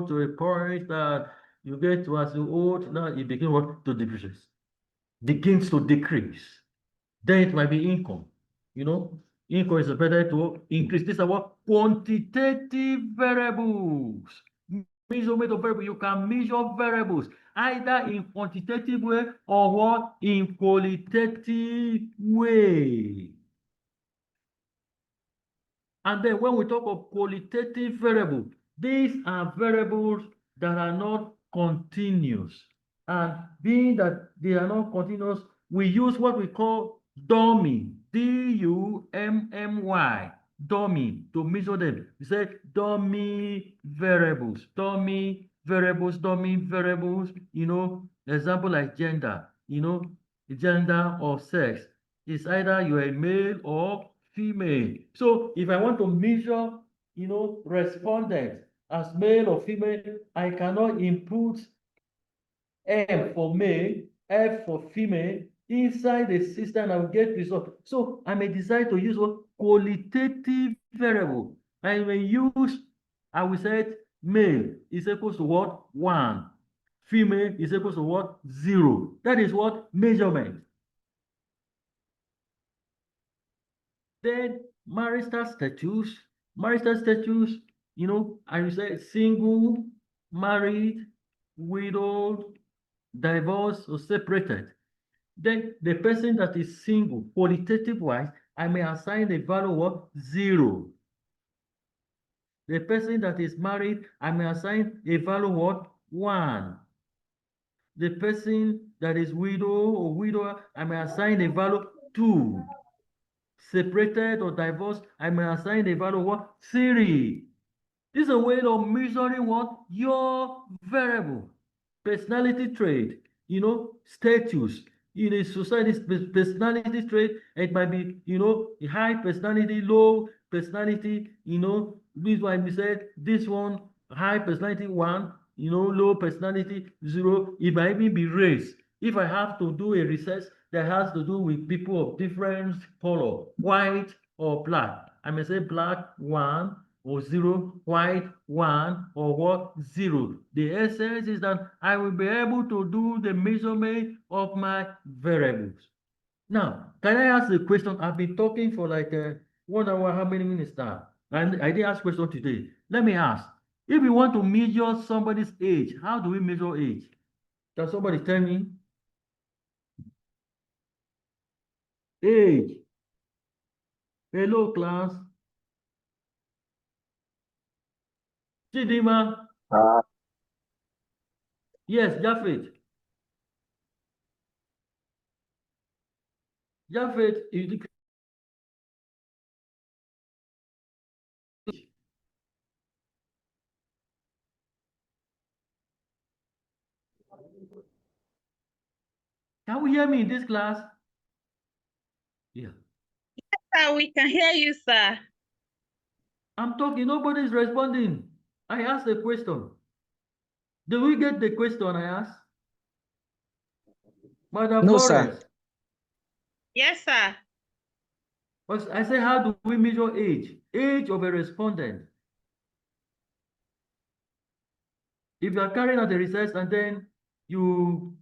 S3: to a point that you get to as you old. Now it begins to decrease. Begins to decrease. Then it might be income. Income is better to increase. These are what? Quantitative variables. Measurement of variables. You can measure variables either in quantitative way or what? In qualitative way. And then when we talk of qualitative variables, these are variables that are not continuous. And being that they are not continuous, we use what we call dummy, D-U-M-M-Y, dummy, to measure them. We say dummy variables, dummy variables, example like gender, gender or sex. It's either you're a male or female. So if I want to measure respondent as male or female, I cannot input M for male, F for female inside the system. I will get result. So I may decide to use what qualitative variable. I may use, I will say male is equals to what? 1. Female is equals to what? 0. That is what? Measurement. Then marital status, I will say single, married, widowed, divorced, or separated. Then the person that is single, qualitative wise, I may assign a value of 0. The person that is married, I may assign a value of 1. The person that is widow or widower, I may assign a value 2. Separated or divorced, I may assign a value of 3. This is a way of measuring what? Your variable. Personality trait, status. In a society's personality trait, it might be, high personality, low personality, this one we said, this one, high personality 1, low personality 0. It might even be race. If I have to do a research that has to do with people of different color, white or black, I may say black 1 or 0, white 1 or what 0. The essence is that I will be able to do the measurement of my variables. Now, can I ask a question? I've been talking for like 1 hour, how many minutes now? And I didn't ask question today. Let me ask. If we want to measure somebody's age, how do we measure age? Can somebody tell me? Age. Hello, class. Chidima. Yes, Japheth. Japheth, can we hear me in this class? Yeah.
S4: Sir, we can hear you, sir.
S3: I'm talking, nobody's responding. I asked a question. Do we get the question I asked? Madam
S1: No,
S3: Florence.
S1: sir.
S4: Yes, sir.
S3: I say, how do we measure age? Age of a respondent. If you are carrying out the research and then you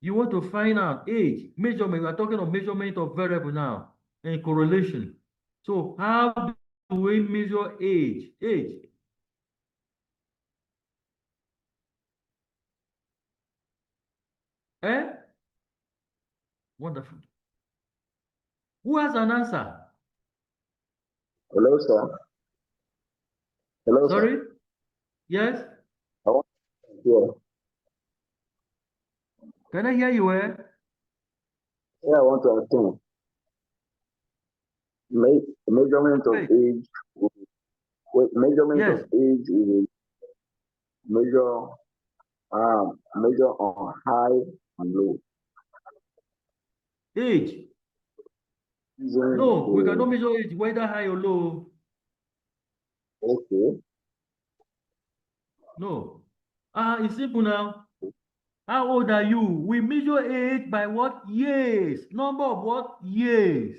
S3: want to find out age, measurement, we are talking of measurement of variable now and correlation. So how do we measure age? Age. Eh? Wonderful. Who has an answer?
S6: Hello, sir. Hello,
S3: Sorry?
S6: sir.
S3: Yes?
S6: I want to hear.
S3: Can I hear you?
S6: Yeah, I want to attend. Measurement of
S3: Wait.
S6: age. Measurement
S3: Yes.
S6: of age is measure on high and low.
S3: Age. No, we cannot measure age, whether high or low.
S6: Okay.
S3: No. It's simple now. How old are you? We measure age by what? Years. Number of what? Years.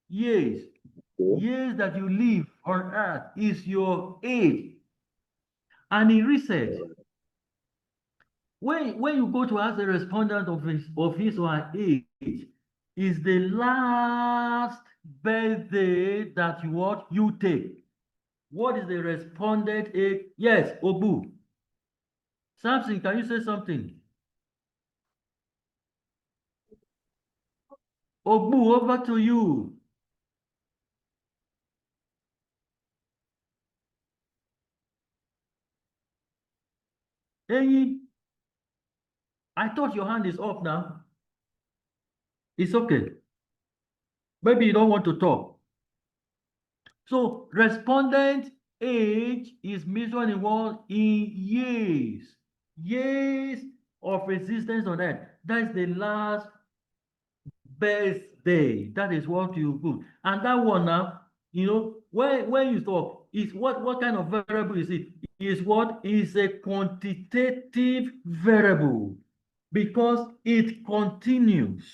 S3: Years.
S6: Okay.
S3: Years that you live on earth is your age. And in research, when you go to ask the respondent of his or her age, is the last birthday that you take. What is the respondent age? Yes, Obu. Samson, can you say something? Obu, over to you. Hey, I thought your hand is up now. It's okay. Maybe you don't want to talk. So respondent age is measured in what? In years. Years of existence on earth. That's the last birthday. That is what you put. And that one now, when you talk, is what kind of variable is it? Is what is a quantitative variable because it continues.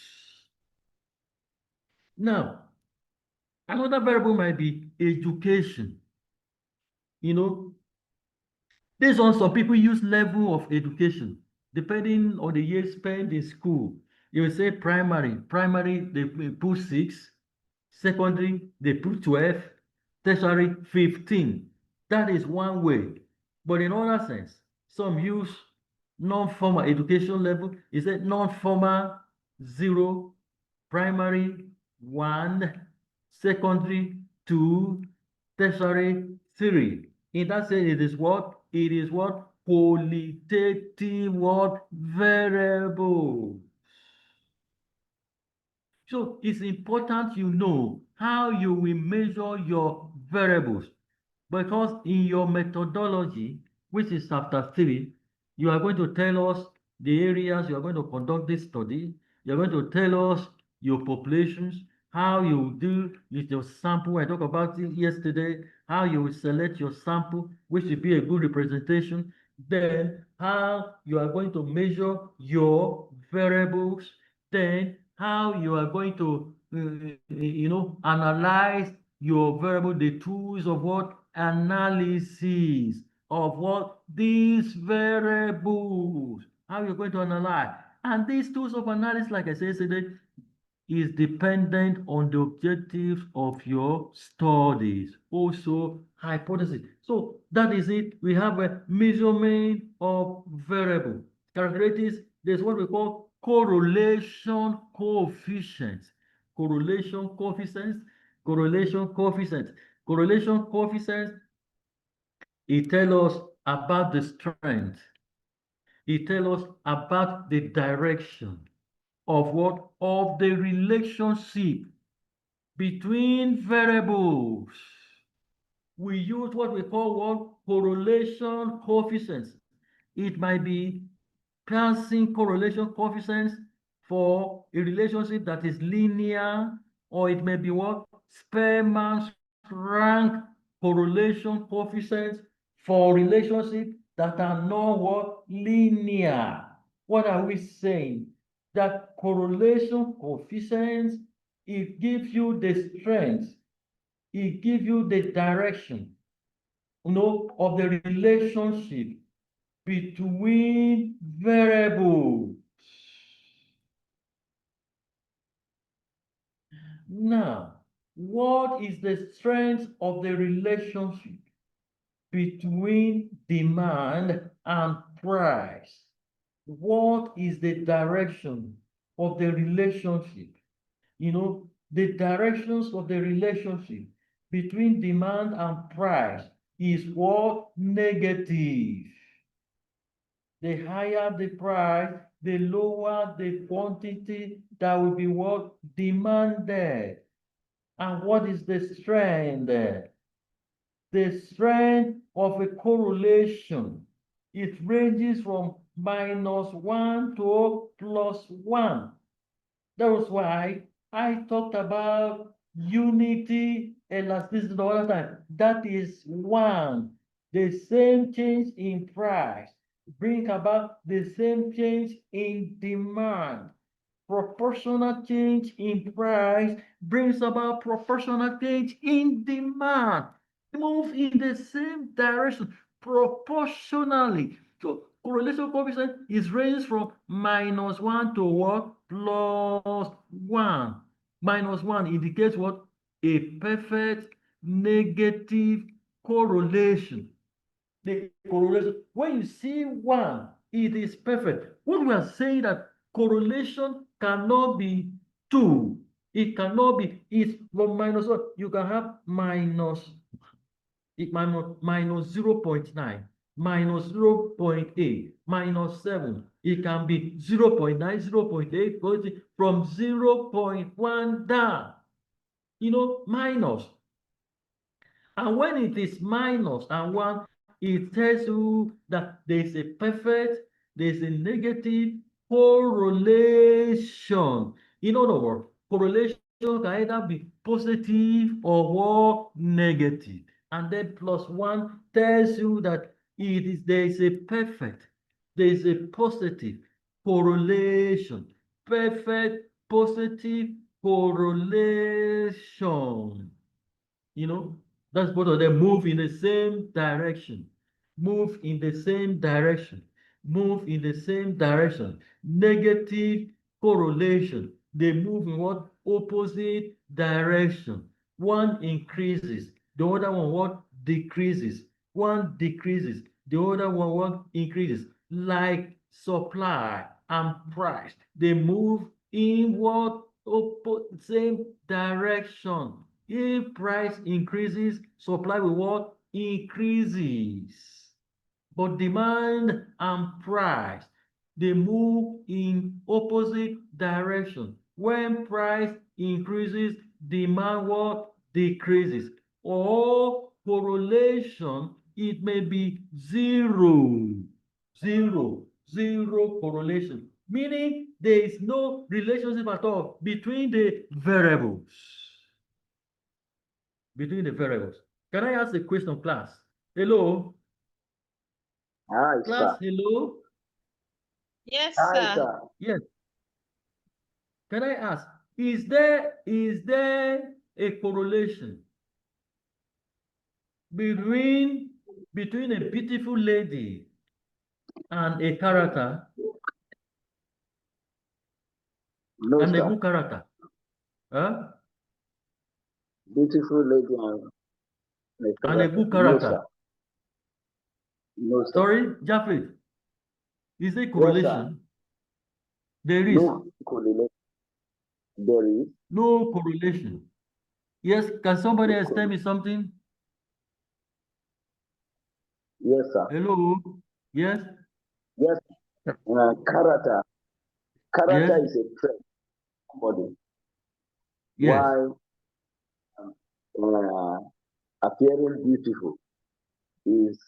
S3: Now, another variable might be education. You know, this one, some people use level of education depending on the year spent in school. You will say primary, they put 6, secondary, they put 12, tertiary, 15. That is one way. But in other sense, some use non-formal education level. Is it non-formal 0, primary 1, secondary 2, tertiary 3. In that sense, it is what? It is what? Qualitative what? Variable. So it's important you know how you will measure your variables, because in your methodology, which is chapter 3, you are going to tell us the areas you are going to conduct this study. You're going to tell us your populations, how you do with your sample. I talked about it yesterday, how you will select your sample, which will be a good representation. Then how you are going to measure your variables. Then how you are going to, analyze your variable, the tools of what? Analysis of what? These variables. How you're going to analyze. And these tools of analysis, like I said yesterday, is dependent on the objectives of your studies. Also, hypothesis. So that is it. We have a measurement of variable. Characteristics, there's what we call correlation coefficients. Correlation coefficients. Correlation coefficients. Correlation coefficients, it tells us about the strength. It tells us about the direction of what? Of the relationship between variables. We use what we call what? Correlation coefficients. It might be Pearson correlation coefficients for a relationship that is linear, or it may be what? Spearman's rank correlation coefficients for relationships that are not what? Linear. What are we saying? That correlation coefficients, it gives you the strength, it gives you the direction, of the relationship between variables. Now, what is the strength of the relationship between demand and price? What is the direction of the relationship? The directions of the relationship between demand and price is what? Negative. The higher the price, the lower the quantity that will be what? Demanded. And what is the strength? The strength of a correlation, it ranges from -1 to +1. That was why I talked about unity elasticity the other time. That is 1. The same change in price bring about the same change in demand. Proportional change in price brings about proportional change in demand. Move in the same direction proportionally. So correlation coefficient is ranged from -1 to what? +1. -1 indicates what? A perfect negative correlation. The correlation, when you see 1, it is perfect. What we are saying that correlation cannot be 2. It cannot be, it's from -1. You can have minus 0.9, -0.8, -7. It can be 0.9, 0.8, going from 0.1 down. Minus. And when it is minus and 1, it tells you that there's a perfect, there's a negative correlation. In other words, correlation can either be positive or negative. and then plus 1 tells you that there is a perfect, there is a positive correlation, perfect positive correlation. You know, that's both of them move in the same direction, move in the same direction, move in the same direction. Negative correlation, they move in what? Opposite direction. One increases, the other one what? Decreases. One decreases, the other one what? Increases. Like supply and price, they move in what? Same direction. If price increases, supply will what? Increases. But demand and price, they move in opposite direction. When price increases, demand what? Decreases. Or correlation, it may be zero. Zero correlation. Meaning there is no relationship at all between the variables. Between the variables. Can I ask a question, class? Hello?
S6: Hi,
S3: Class,
S6: sir.
S3: hello?
S4: Yes,
S6: Hi,
S4: sir.
S6: sir.
S3: Yes. Can I ask, is there a correlation between a beautiful lady and a character
S6: No,
S3: and a
S6: sir.
S3: good character? Huh?
S6: Beautiful lady and
S3: And a good
S6: no, sir.
S3: character.
S6: No, sir.
S3: Sorry, Jeffrey. Is there
S6: Yes, sir.
S3: correlation? There is
S6: No correlation. There is.
S3: no correlation. Yes, can somebody
S6: No
S3: else tell me
S6: correlation.
S3: something?
S6: Yes, sir.
S3: Hello? Yes?
S6: Yes. Character.
S3: Yes?
S6: Character is a trait. Somebody.
S3: Yes.
S6: While appearing beautiful is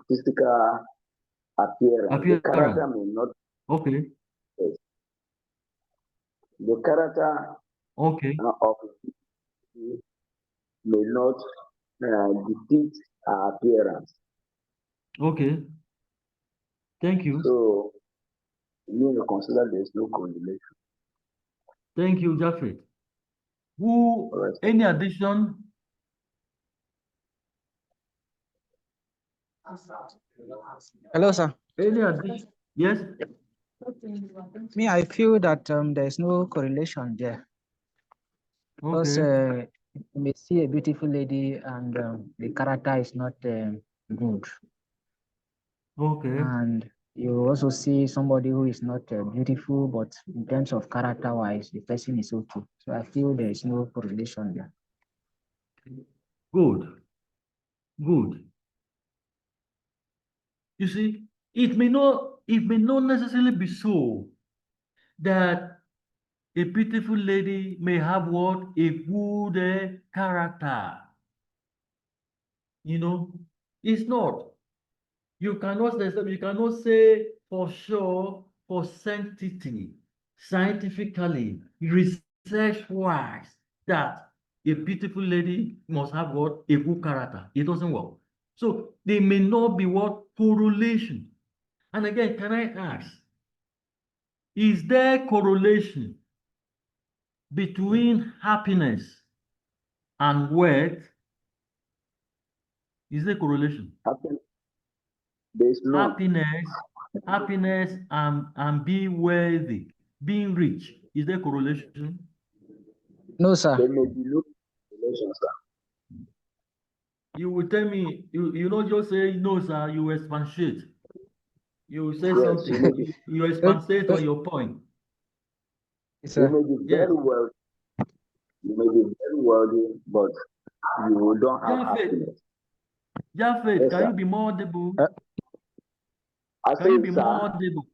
S6: physical appearance. The character
S3: Appearance.
S6: may not.
S3: Okay.
S6: Yes. The character
S3: Okay.
S6: of may not depict her appearance.
S3: Okay. Thank you.
S6: So you may consider there is no correlation.
S3: Thank you, Jeffrey. Who,
S6: All right, sir.
S3: any addition?
S1: Hello, sir.
S3: Any addition? Yes?
S1: Me, I feel that there is no correlation there because
S3: Okay.
S1: you may see a beautiful lady and the character is not good,
S3: Okay.
S1: and you also see somebody who is not beautiful, but in terms of character-wise, the person is okay. So I feel there is no correlation there.
S3: Good. Good. You see, it may not necessarily be so that a beautiful lady may have what? A good character. You know, it's not. You cannot say for sure, for sanctity, scientifically, research-wise, that a beautiful lady must have what? A good character. It doesn't work. So there may not be what? Correlation. And again, can I ask, is there correlation between happiness and wealth? Is there correlation?
S6: There is none.
S3: Happiness and being wealthy, being rich. Is there correlation?
S1: No, sir.
S6: There may be no correlation, sir.
S3: You will tell me, you not just say no, sir, you expatiate. You say
S6: Yes,
S3: something, you expatiate on your point.
S1: Yes,
S6: you
S1: sir.
S6: may be
S3: Yes.
S6: very wealthy. You may be very wealthy, but you don't have happiness.
S3: Japheth,
S6: Yes,
S3: can
S6: sir.
S3: you be more audible?
S6: I
S3: Can you
S6: say,
S3: be
S6: sir.
S3: more audible?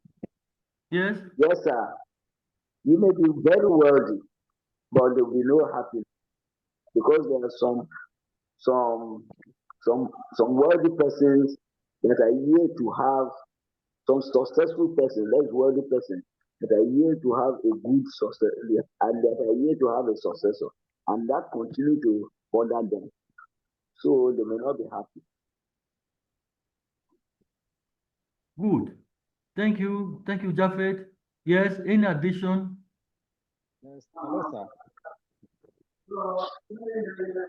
S3: Yes?
S6: Yes, sir. You may be very wealthy, but there will be no happiness because there are some wealthy persons that are here to have some successful person, less wealthy person that are here to have a good success and that are here to have a successor, and that continue to bother them. so they may not be happy.
S3: Good. Thank you, Japhet. Yes, in addition.
S7: Yes, hello, sir.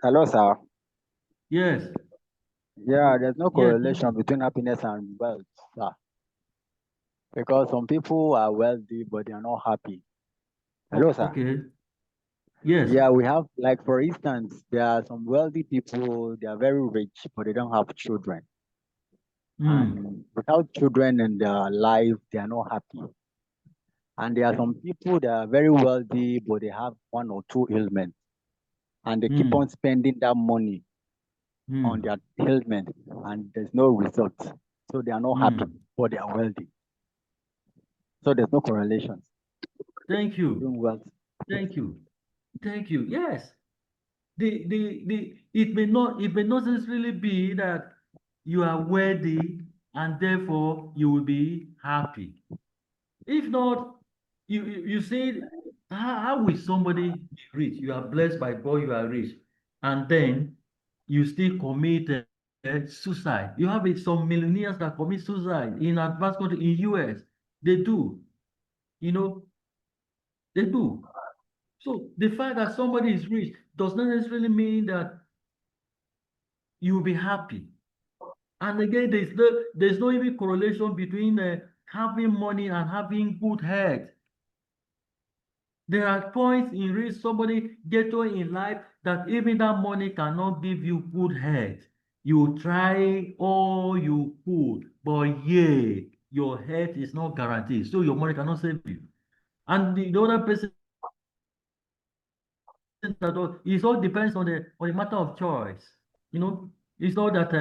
S7: Hello, sir.
S3: Yes,
S7: Yeah, there's no
S3: yes.
S7: correlation between happiness and wealth, sir. Because some people are wealthy, but they are not happy. Hello, sir.
S3: Okay. Yes.
S7: Yeah, we have, like, for instance, there are some wealthy people, they are very rich, but they don't have children. And without children in their life, they are not happy. And there are some people that are very wealthy, but they have one or two ailments, and they keep on spending that money on their ailment, and there's no result. So they are not happy, but they are wealthy. So there's no correlation
S3: Thank you.
S7: between wealth.
S3: Thank you. Thank you. Yes. It may not necessarily be that you are wealthy and therefore you will be happy. If not, you see, how will somebody be rich? You are blessed by God, you are rich, and then you still commit suicide. You have some millionaires that commit suicide in advanced country in US. They do, you know, they do. So the fact that somebody is rich does not necessarily mean that you will be happy. And again, there's no even correlation between having money and having good health. There are points in which somebody get to in life that even that money cannot give you good health. You try all you could, but yeah, your health is not guaranteed. So your money cannot save you. And the other person, it all depends on the matter of choice. You know, it's not that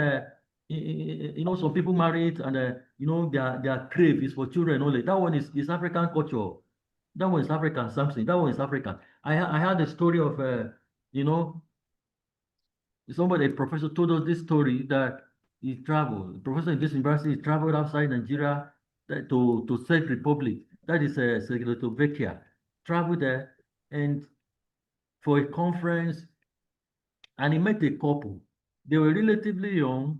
S3: some people married and their crave is for children only. That one is African culture. That one is African something. That one is African. I had a story of you know somebody, a professor told us this story that he traveled. A professor in this university traveled outside Nigeria to Czech Republic. That is Czechoslovakia. Traveled there and for a conference, and he met a couple. They were relatively young.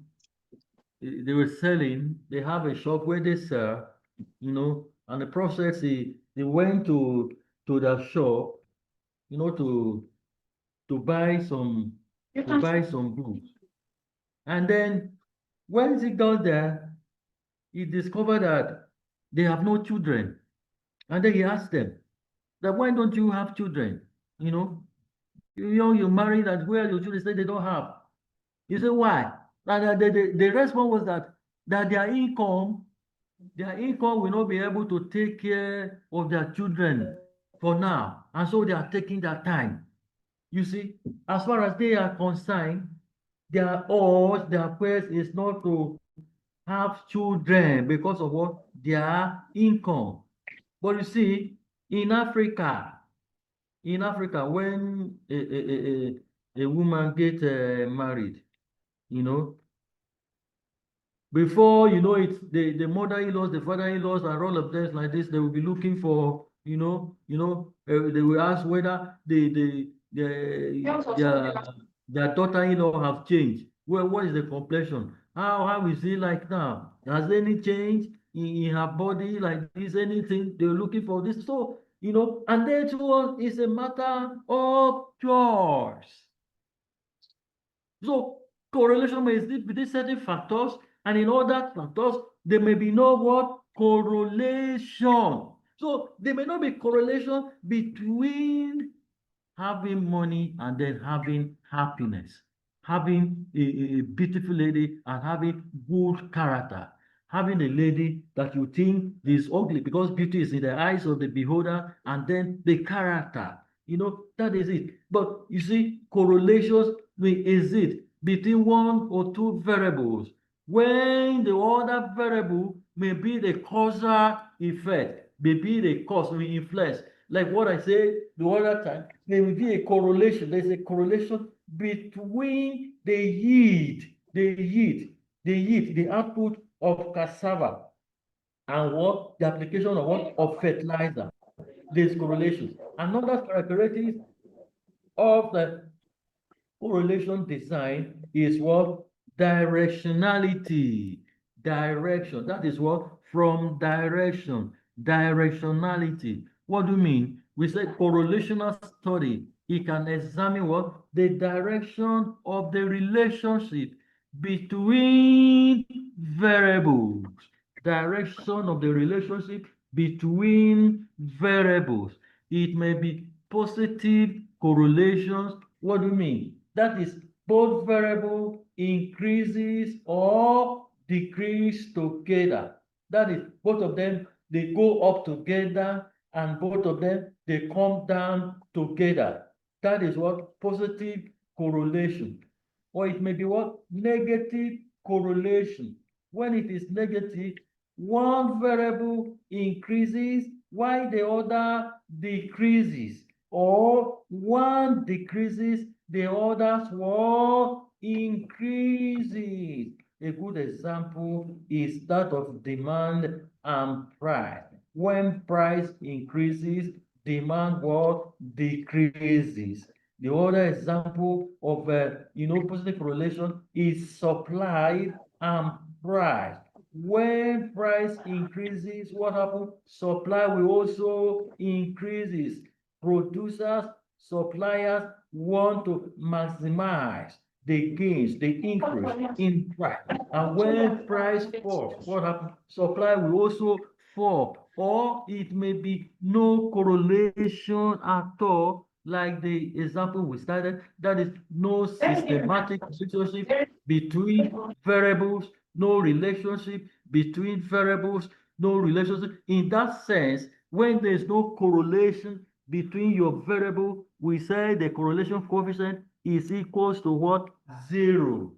S3: They were selling. They have a shop where they sell, and the process, they went to the shop, to buy some goods. And then once he got there, he discovered that they have no children. And then he asked them that, why don't you have children? You married, and where your children? Say they don't have. You say why? And the response was that their income will not be able to take care of their children for now, and so they are taking their time. You see, as far as they are concerned, their urge, their quest is not to have children because of what? Their income. But you see, in Africa, when a woman get married, you know, before you know it, the mother-in-laws, the father-in-laws, and all of them like this, they will be looking for, they will ask whether their daughter-in-law have changed. Well, what is the complexion? How is he like now? Has any change in her body like this? Anything? They're looking for this. So, and then too is a matter of choice. So correlation may exist between certain factors, and in other factors, there may be no what? Correlation. So there may not be correlation between having money and then having happiness, having a beautiful lady and having good character, having a lady that you think is ugly because beauty is in the eyes of the beholder, and then the character, that is it. But you see, correlations may exist between one or two variables when the other variable may be the causal effect, may be the cause, may influence. Like what I said the other time, there will be a correlation. There's a correlation between the output of cassava and what? The application of what? Of fertilizer. There's correlation. Another characteristic of the correlation design is what? Directionality. Direction. That is what? From direction. Directionality. What do you mean? We say correlational study. It can examine what? The direction of the relationship between variables. Direction of the relationship between variables. It may be positive correlations. What do you mean? That is both variable increases or decrease together. That is both of them, they go up together and both of them, they come down together. That is what? Positive correlation. Or it may be what? Negative correlation. When it is negative, one variable increases while the other decreases, or one decreases, the other's what? Increases. A good example is that of demand and price. When price increases, demand what? Decreases. The other example of positive correlation is supply and price. When price increases, what happens? Supply will also increases. Producers, suppliers want to maximize the gains, the increase in price. And when price falls, what happens? Supply will also fall, or it may be no correlation at all, like the example we started, that is no systematic relationship between variables, no relationship between variables, no relationship. In that sense, when there's no correlation between your variable, we say the correlation coefficient is equals to what? Zero.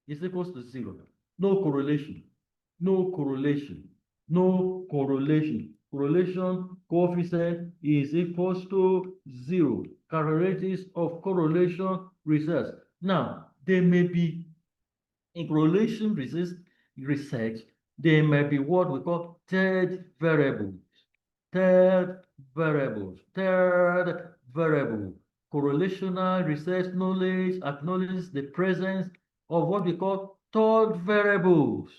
S3: Is equals to zero. No correlation. No correlation. No correlation. Correlation coefficient is equals to zero. Characteristics of correlation research. Now, there may be in correlation research, there may be what we call third variables. Third variables. Third variable. Correlational research knowledge acknowledges the presence of what we call third variables,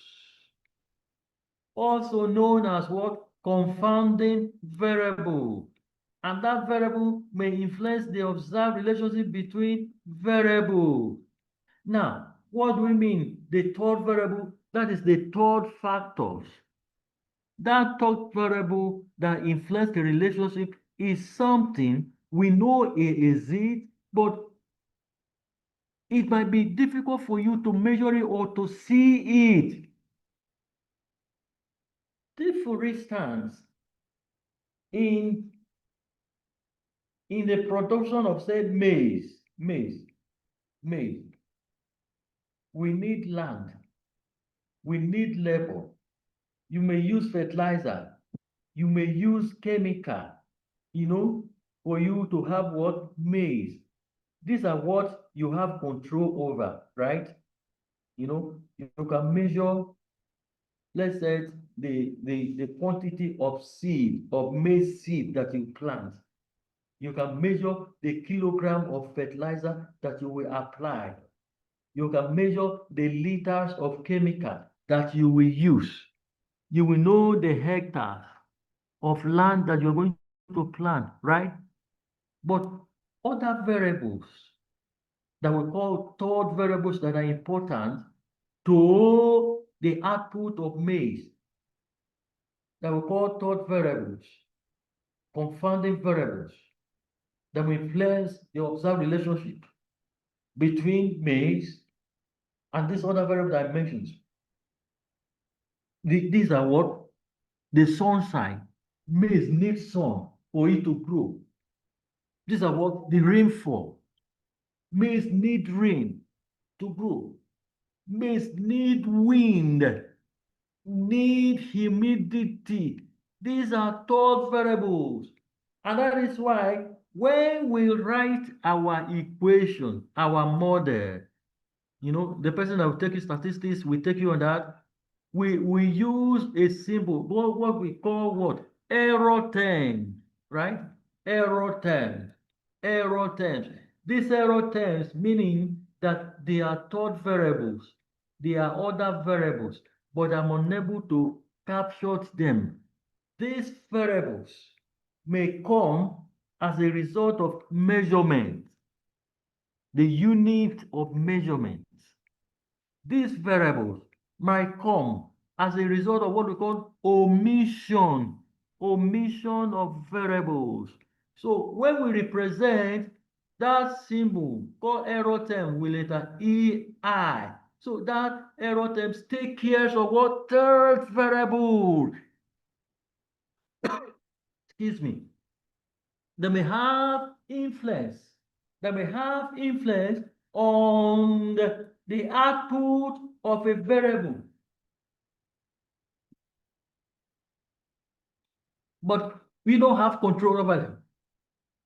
S3: also known as what? Confounding variable. And that variable may influence the observed relationship between variables. Now, what do we mean? The third variable, that is the third factors. That third variable that influences the relationship is something we know it exists, but it might be difficult for you to measure it or to see it. Take, for instance, in the production of, say, maize, we need land, we need labor. You may use fertilizer, you may use chemical, for you to have what? Maize. These are what you have control over, right? You can measure, let's say, the quantity of seed, of maize seed that you plant. You can measure the kilogram of fertilizer that you will apply. You can measure the liters of chemical that you will use. You will know the hectares of land that you're going to plant, right? But other variables that we call third variables that are important to the output of maize, that we call third variables, confounding variables, that will influence the observed relationship between maize and this other variable that I mentioned. These are what? The sun sign. Maize needs sun for it to grow. These are what? The rainfall. Maize need rain to grow. Maize need wind, need humidity. These are third variables. And that is why when we write our equation, our model, the person that will take you statistics will take you on that. We use a symbol, what we call what? Error term, right? Error terms. Error terms. These error terms meaning that they are third variables, they are other variables, but I'm unable to capture them. These variables may come as a result of measurement, the unit of measurement. These variables might come as a result of what we call omission of variables. So when we represent that symbol called error term with letter EI, so that error term takes care of what third variable. Excuse me. They may have influence. They may have influence on the output of a variable. But we don't have control over them.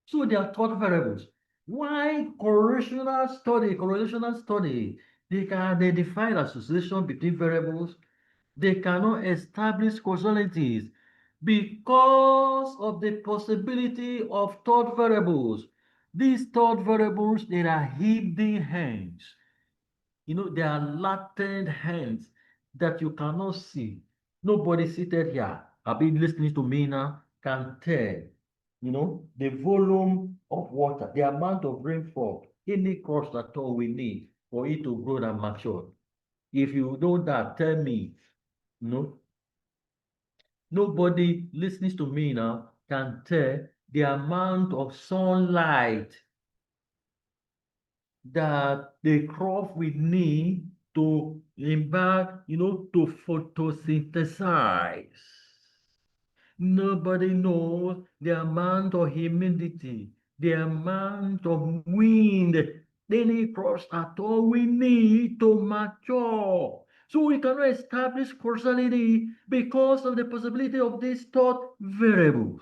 S3: So they are thought variables. Why correlational study, they can identify association between variables, they cannot establish causalities because of the possibility of third variables. These third variables, they are hidden hands. They are latent hands that you cannot see. Nobody seated here, I've been listening to me now, can tell, the volume of water, the amount of rainfall, any crops at all we need for it to grow and mature. If you know that, tell me, nobody listening to me now can tell the amount of sunlight that the crop will need to embark, to photosynthesize. Nobody knows the amount of humidity, the amount of wind, any crops at all we need to mature. So we cannot establish causality because of the possibility of these third variables.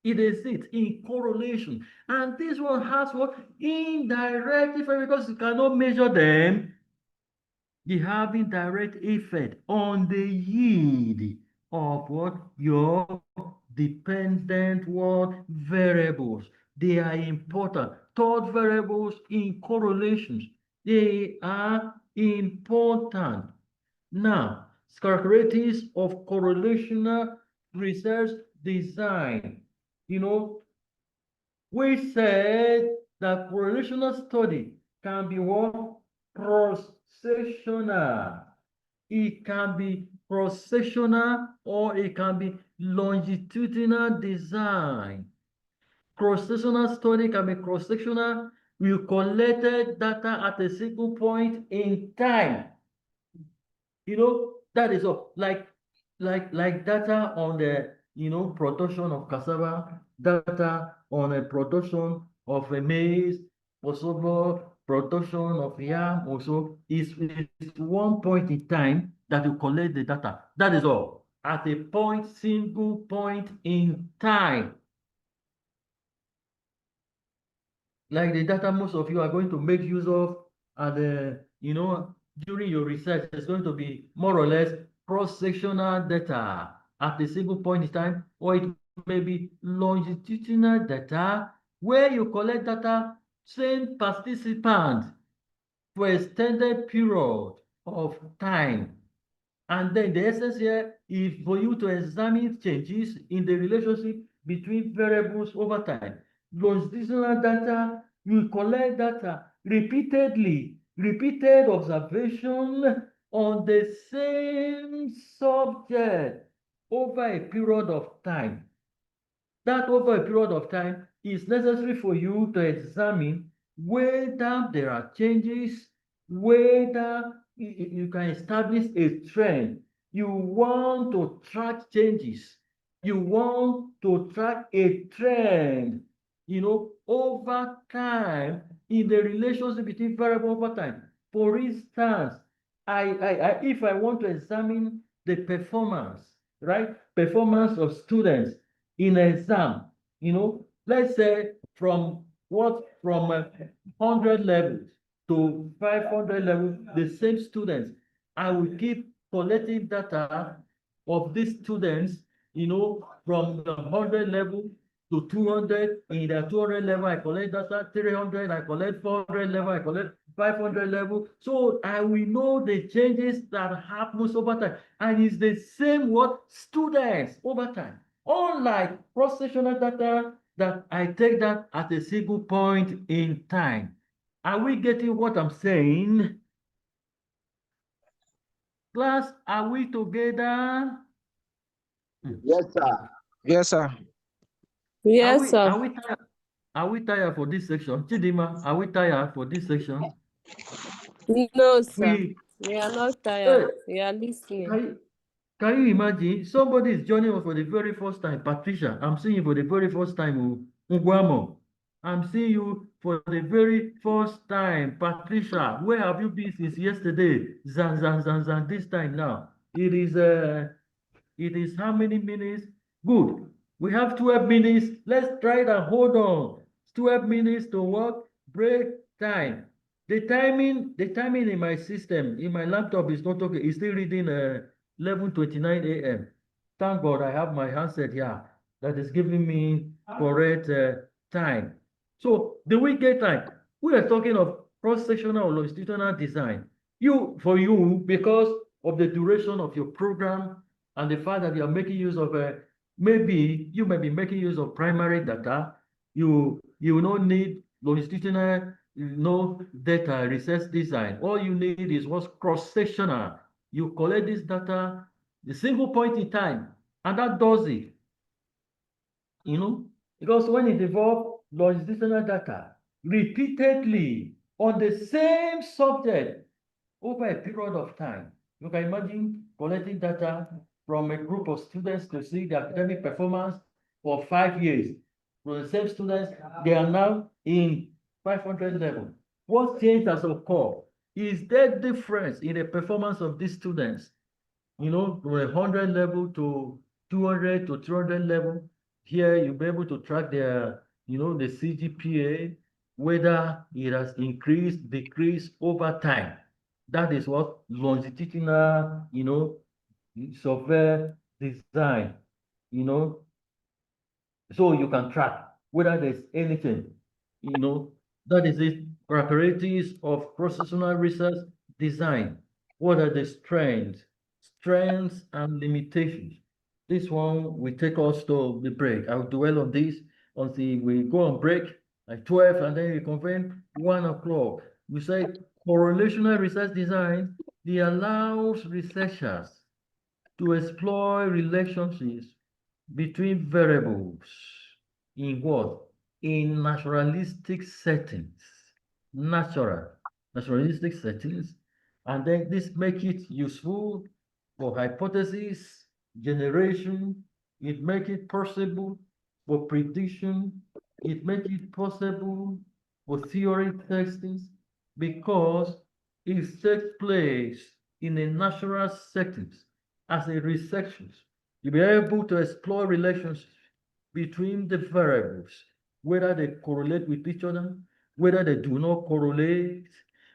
S3: It exists in correlation. And this one has what? Indirect effect because you cannot measure them. They have indirect effect on the yield of what? Your dependent what? Variables. They are important. Third variables in correlations. They are important. Now, characteristics of correlational research design. We said that correlational study can be what? Cross-sectional. It can be cross-sectional or it can be longitudinal design. Cross-sectional study can be cross-sectional. We collected data at a single point in time. That is all. Like data on the production of cassava, data on a production of a maize, also production of yam, also is one point in time that you collect the data. That is all. At a single point in time. Like the data most of you are going to make use of and during your research, it's going to be more or less cross-sectional data at a single point in time, or it may be longitudinal data where you collect data, same participants for extended period of time. And then the essence here is for you to examine changes in the relationship between variables over time. Longitudinal data, you collect data repeatedly, repeated observation on the same subject over a period of time. That over a period of time is necessary for you to examine whether there are changes, whether you can establish a trend. You want to track changes. You want to track a trend, over time in the relationship between variable over time. For instance, if I want to examine the performance, right? Performance of students in exam, let's say from 100 levels to 500 levels, the same students, I will keep collecting data of these students, from the 100 level to 200. In the 200 level, I collect data, 300, I collect 400 level, I collect 500 level. So I will know the changes that happens over time. And it's the same what students over time. Unlike cross-sectional data that I take that at a single point in time. Are we getting what I'm saying? Class, are we together?
S6: Yes, sir.
S5: Yes, sir.
S4: Yes, sir.
S3: Are we tired for this section? Chidima, are we tired for this section?
S4: No, sir.
S3: We
S4: We are not
S3: hey,
S4: tired. We are listening.
S3: can you imagine somebody is joining us for the very first time? Patricia, I'm seeing you for the very first time. Ugwamo, I'm seeing you for the very first time. Patricia, where have you been since yesterday? Zan, zan, zan, zan, this time now. It is how many minutes? Good. We have 12 minutes. Let's try that. Hold on. 12 minutes to work. Break time. The timing in my system, in my laptop is not okay. It's still reading 11:29 a.m. Thank God I have my handset here that is giving me correct time. So the weekend time, we are talking of cross-sectional or longitudinal design. For you, because of the duration of your program, and the fact that you are making use of maybe you may be making use of primary data, you will not need longitudinal data research design. All you need is what's cross-sectional. You collect this data the single point in time, and that does it. Because when it involves longitudinal data repeatedly on the same subject over a period of time, you can imagine collecting data from a group of students to see their academic performance for 5 years. For the same students, they are now in 500 level. What change has occurred? Is there difference in the performance of these students? From 100 level to 200 to 300 level. Here you'll be able to track their, the CGPA, whether it has increased, decreased over time. That is what longitudinal, software design, you know, so you can track whether there's anything, that is it. Characteristics of cross-sectional research design. What are the strengths and limitations? This one will take us to the break. I'll dwell on this until we go on break at 12, and then we convene 1 o'clock. We say correlational research design, it allows researchers to explore relationships between variables in what? In naturalistic settings. Naturalistic settings. And then this makes it useful for hypothesis generation. It makes it possible for prediction. It makes it possible for theory testing because it takes place in a natural settings. As a researcher, you'll be able to explore relationships between the variables, whether they correlate with each other, whether they do not correlate,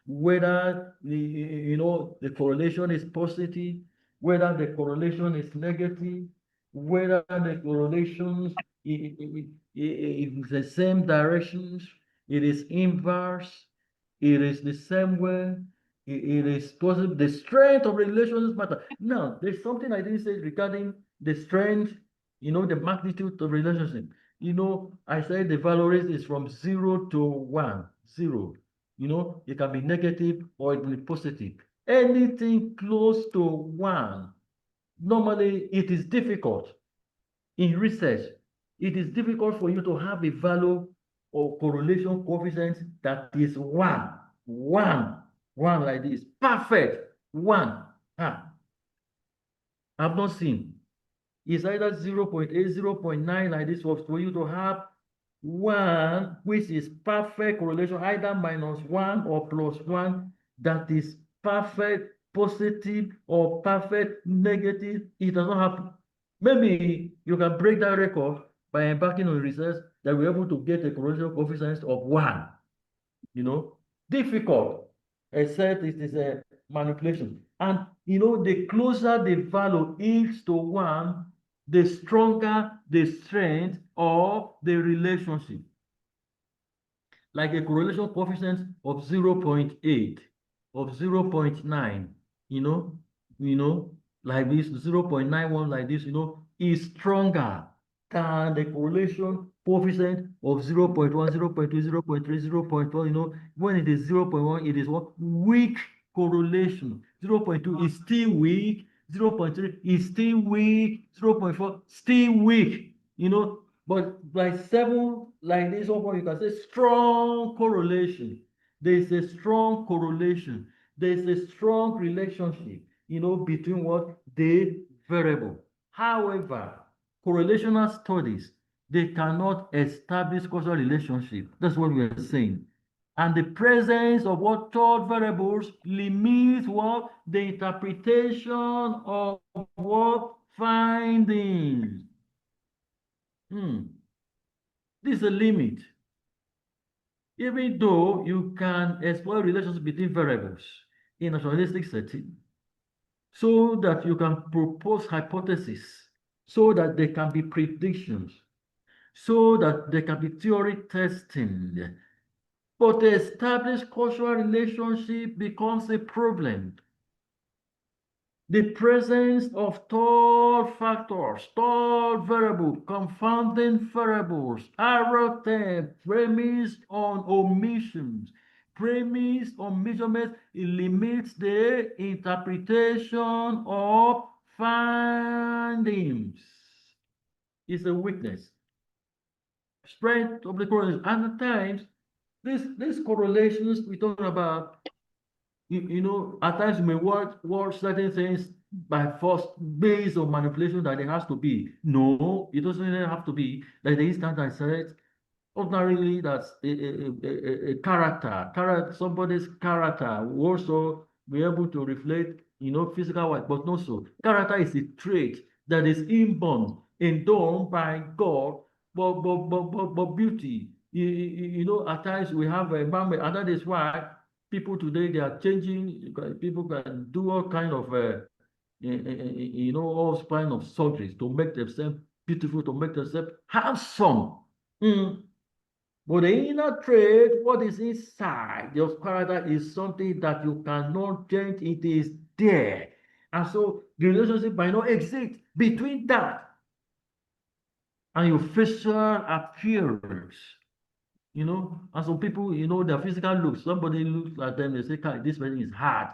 S3: whether the correlation is positive, whether the correlation is negative, whether the correlations in the same directions, it is inverse, it is the same way, it is possible. The strength of relations matter. Now, there's something I didn't say regarding the strength, the magnitude of relationship. I said the value is from 0 to 1, 0. It can be negative or it can be positive. Anything close to 1, normally it is difficult in research. It is difficult for you to have a value or correlation coefficient that is 1, 1, 1 like this. Perfect. 1. I've not seen. It's either 0.8, 0.9 like this for you to have 1, which is perfect correlation, either -1 or +1, that is perfect positive or perfect negative. It does not happen. Maybe you can break that record by embarking on research that we're able to get a correlation coefficient of 1. Difficult, except it is a manipulation. And the closer the value is to 1, the stronger the strength of the relationship. Like a correlation coefficient of 0.8, of 0.9, like this, 0.91, like this, is stronger than the correlation coefficient of 0.1, 0.2, 0.3, 0.4, when it is 0.1, it is what? Weak correlation. 0.2 is still weak, 0.3 is still weak, 0.4 still weak, but like 7, like this one, you can say strong correlation. There's a strong correlation. There's a strong relationship, between what? The variable. However, correlational studies, they cannot establish causal relationship. That's what we are saying. And the presence of what third variables limits what? The interpretation of what? Findings. This is a limit. Even though you can explore relations between variables in a naturalistic setting, so that you can propose hypotheses, so that there can be predictions, so that there can be theory testing. But the established causal relationship becomes a problem. The presence of third factors, third variable, confounding variables, error term, premised on omissions, premised on measurements, it limits the interpretation of findings. It's a weakness. Spread of the correlation. And at times, these correlations we talk about, at times you may watch certain things by force based on manipulation that it has to be. No, it doesn't really have to be. Like the instant I said, ordinarily that's a character, somebody's character will also be able to reflect, physical white, but not so. Character is a trait that is inborn, endowed by God, but beauty. At times we have a man, and that is why people today, they are changing. People can do all kind of, all kind of surgeries to make themselves beautiful, to make themselves handsome. But the inner trait, what is inside your character, is something that you cannot change. It is there. And so the relationship might not exist between that and your facial appearance. And some people, their physical looks, somebody looks at them, they say, this person is hard.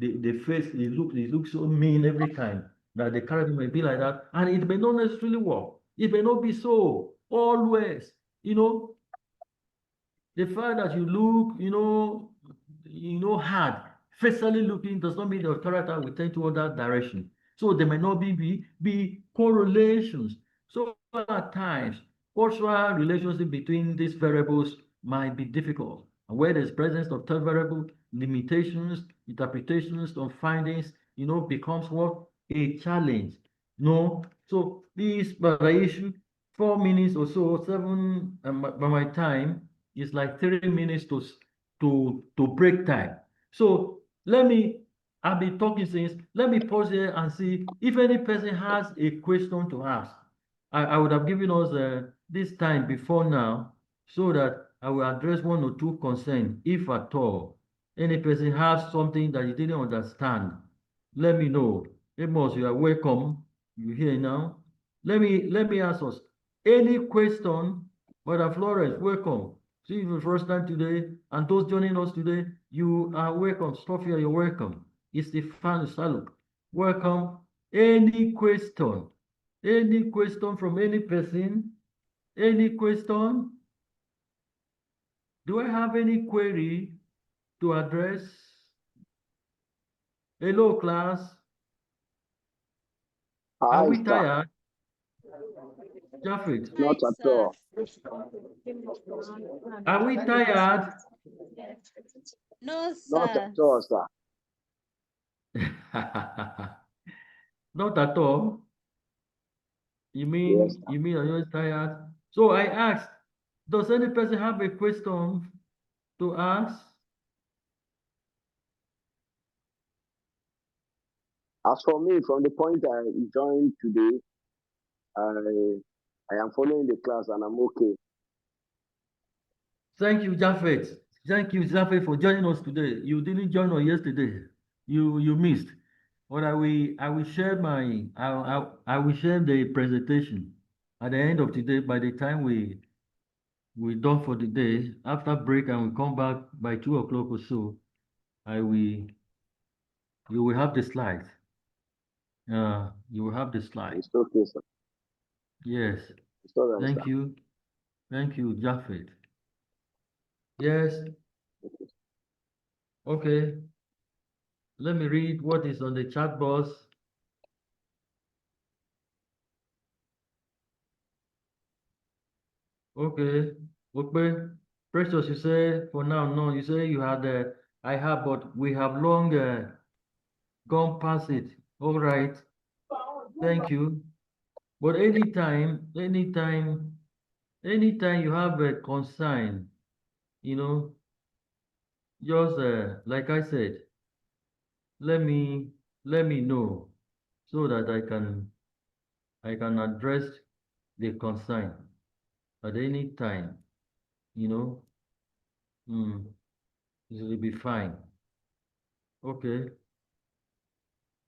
S3: The face, it looks so mean every time, that the character may be like that, and it may not necessarily work. It may not be so always. The fact that you look, hard, facially looking, does not mean your character will tend toward that direction. So there may not be correlations. So at times, cultural relationship between these variables might be difficult. And where there's presence of third variable, limitations, interpretations of findings, becomes what? A challenge. No. So this particular issue, 4 minutes or so, 7 by my time, is like 3 minutes to break time. So I've been talking since. Let me pause here and see if any person has a question to ask. I would have given us this time before now, so that I will address one or two concerns, if at all. Any person has something that you didn't understand, let me know. Amos, you are welcome. You here now? Let me ask us any question. Brother Flores, welcome. See you the first time today, and those joining us today, you are welcome. Sophia, you're welcome. Stefan Saluk, welcome. Any question? Any question from any person? Any question? Do I have any query to address? Hello, class. Are
S6: Hi,
S3: we
S6: sir.
S3: tired? Japheth,
S6: Not at all.
S3: are we tired?
S4: No,
S6: Not
S4: sir.
S6: at all, sir.
S3: Not at all. You
S6: Yes,
S3: mean you're tired? So I asked, does any person have a question to ask?
S6: as for me, from the point I joined today, I am following the class and I'm okay.
S3: Thank you, Japheth. Thank you, Japheth, for joining us today. You didn't join us yesterday. You missed. But I will share I will share the presentation at the end of today. By the time we done for the day, after break and we come back by 2 o'clock or so, I will you will have the slides. You will have the slide.
S6: It's okay, sir.
S3: Yes.
S6: It's all right,
S3: Thank
S6: sir.
S3: you. Thank you, Japheth. Yes. Okay. Let me read what is on the chat box. Okay. Okay. Precious, you say for now, no, you say you had I have, but we have long gone past it. All right. Thank you. But anytime you have a concern, you know, just like I said, let me know so that I can address the concern at any time, you know. It will be fine. Okay.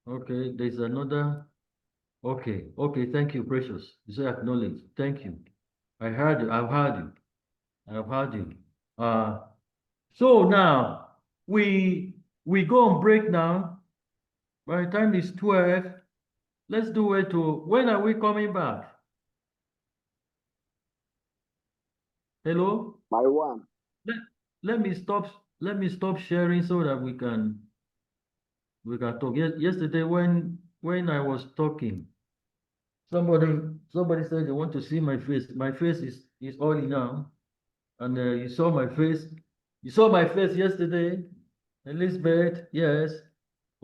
S3: Okay. There's another. Okay. Okay. Thank you, Precious. You say acknowledge. Thank you. I heard you. I've heard you. I've heard you. Uh, so now we go on break now. By the time it's 12, let's do it to when are we coming back? Hello?
S6: My one.
S3: Let, let me stop sharing so that we can talk. Yesterday when I was talking, somebody said they want to see my face. My face is oily now. And you saw my face. You saw my face yesterday. Elizabeth, yes.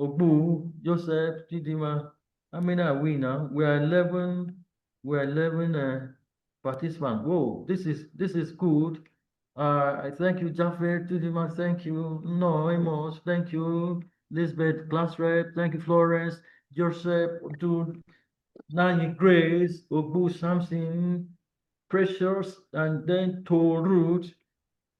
S3: Ogbu, Joseph, Chidima. How many are we now? We are 11. We are 11 participants. Whoa, this is good. I thank you, Jafet, Chidima. Thank you, No Amos. Thank you, Elizabeth, class rep. Thank you, Florence, Joseph, Dude, Nani, Grace, Ogbu, Samson, Precious, and then to Root.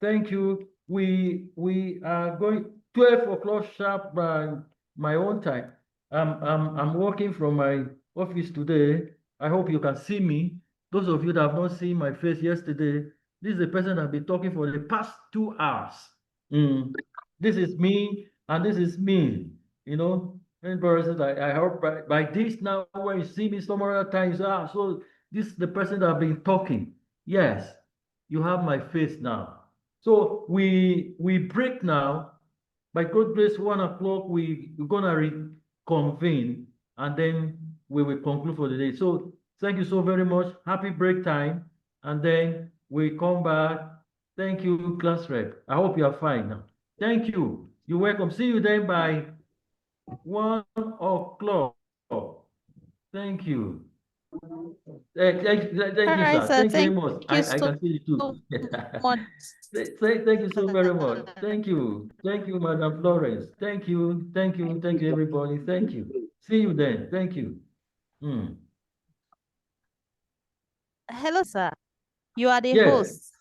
S3: Thank you. We are going 12 o'clock sharp by my own time. I'm working from my office today. I hope you can see me. Those of you that have not seen my face yesterday, this is the person I've been talking for the past 2 hours. This is me, and this is me. You know, and brothers, I hope by this now, when you see me some other times, so this is the person that I've been talking. Yes, you have my face now. So we break now. By God grace, 1 o'clock, we're gonna reconvene and then we will conclude for the day. So thank you so very much. Happy break time. And then we come back. Thank you, class rep. I hope you are fine now. Thank you. You're welcome. See you then by 1 o'clock. Thank you. Thank you,
S4: All right,
S3: sir.
S4: sir.
S3: Thank you very
S4: Thank
S3: much.
S4: you
S3: I
S4: so
S3: can see you too.
S4: much.
S3: Thank you so very much. Thank you. Thank you, Madam Florence. Thank you. Thank you. Thank you, everybody. Thank you. See you then. Thank you.
S4: Hello, sir. You are the
S3: Yes.
S4: host.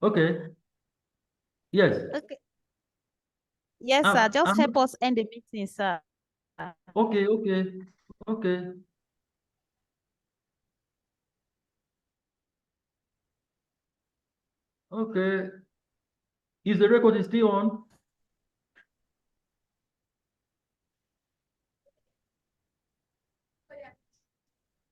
S3: Okay. Yes.
S4: Okay. Yes, sir. Just
S3: I'm
S4: help us end the meeting, sir.
S3: okay. Okay. Okay. Okay. Is the record still on?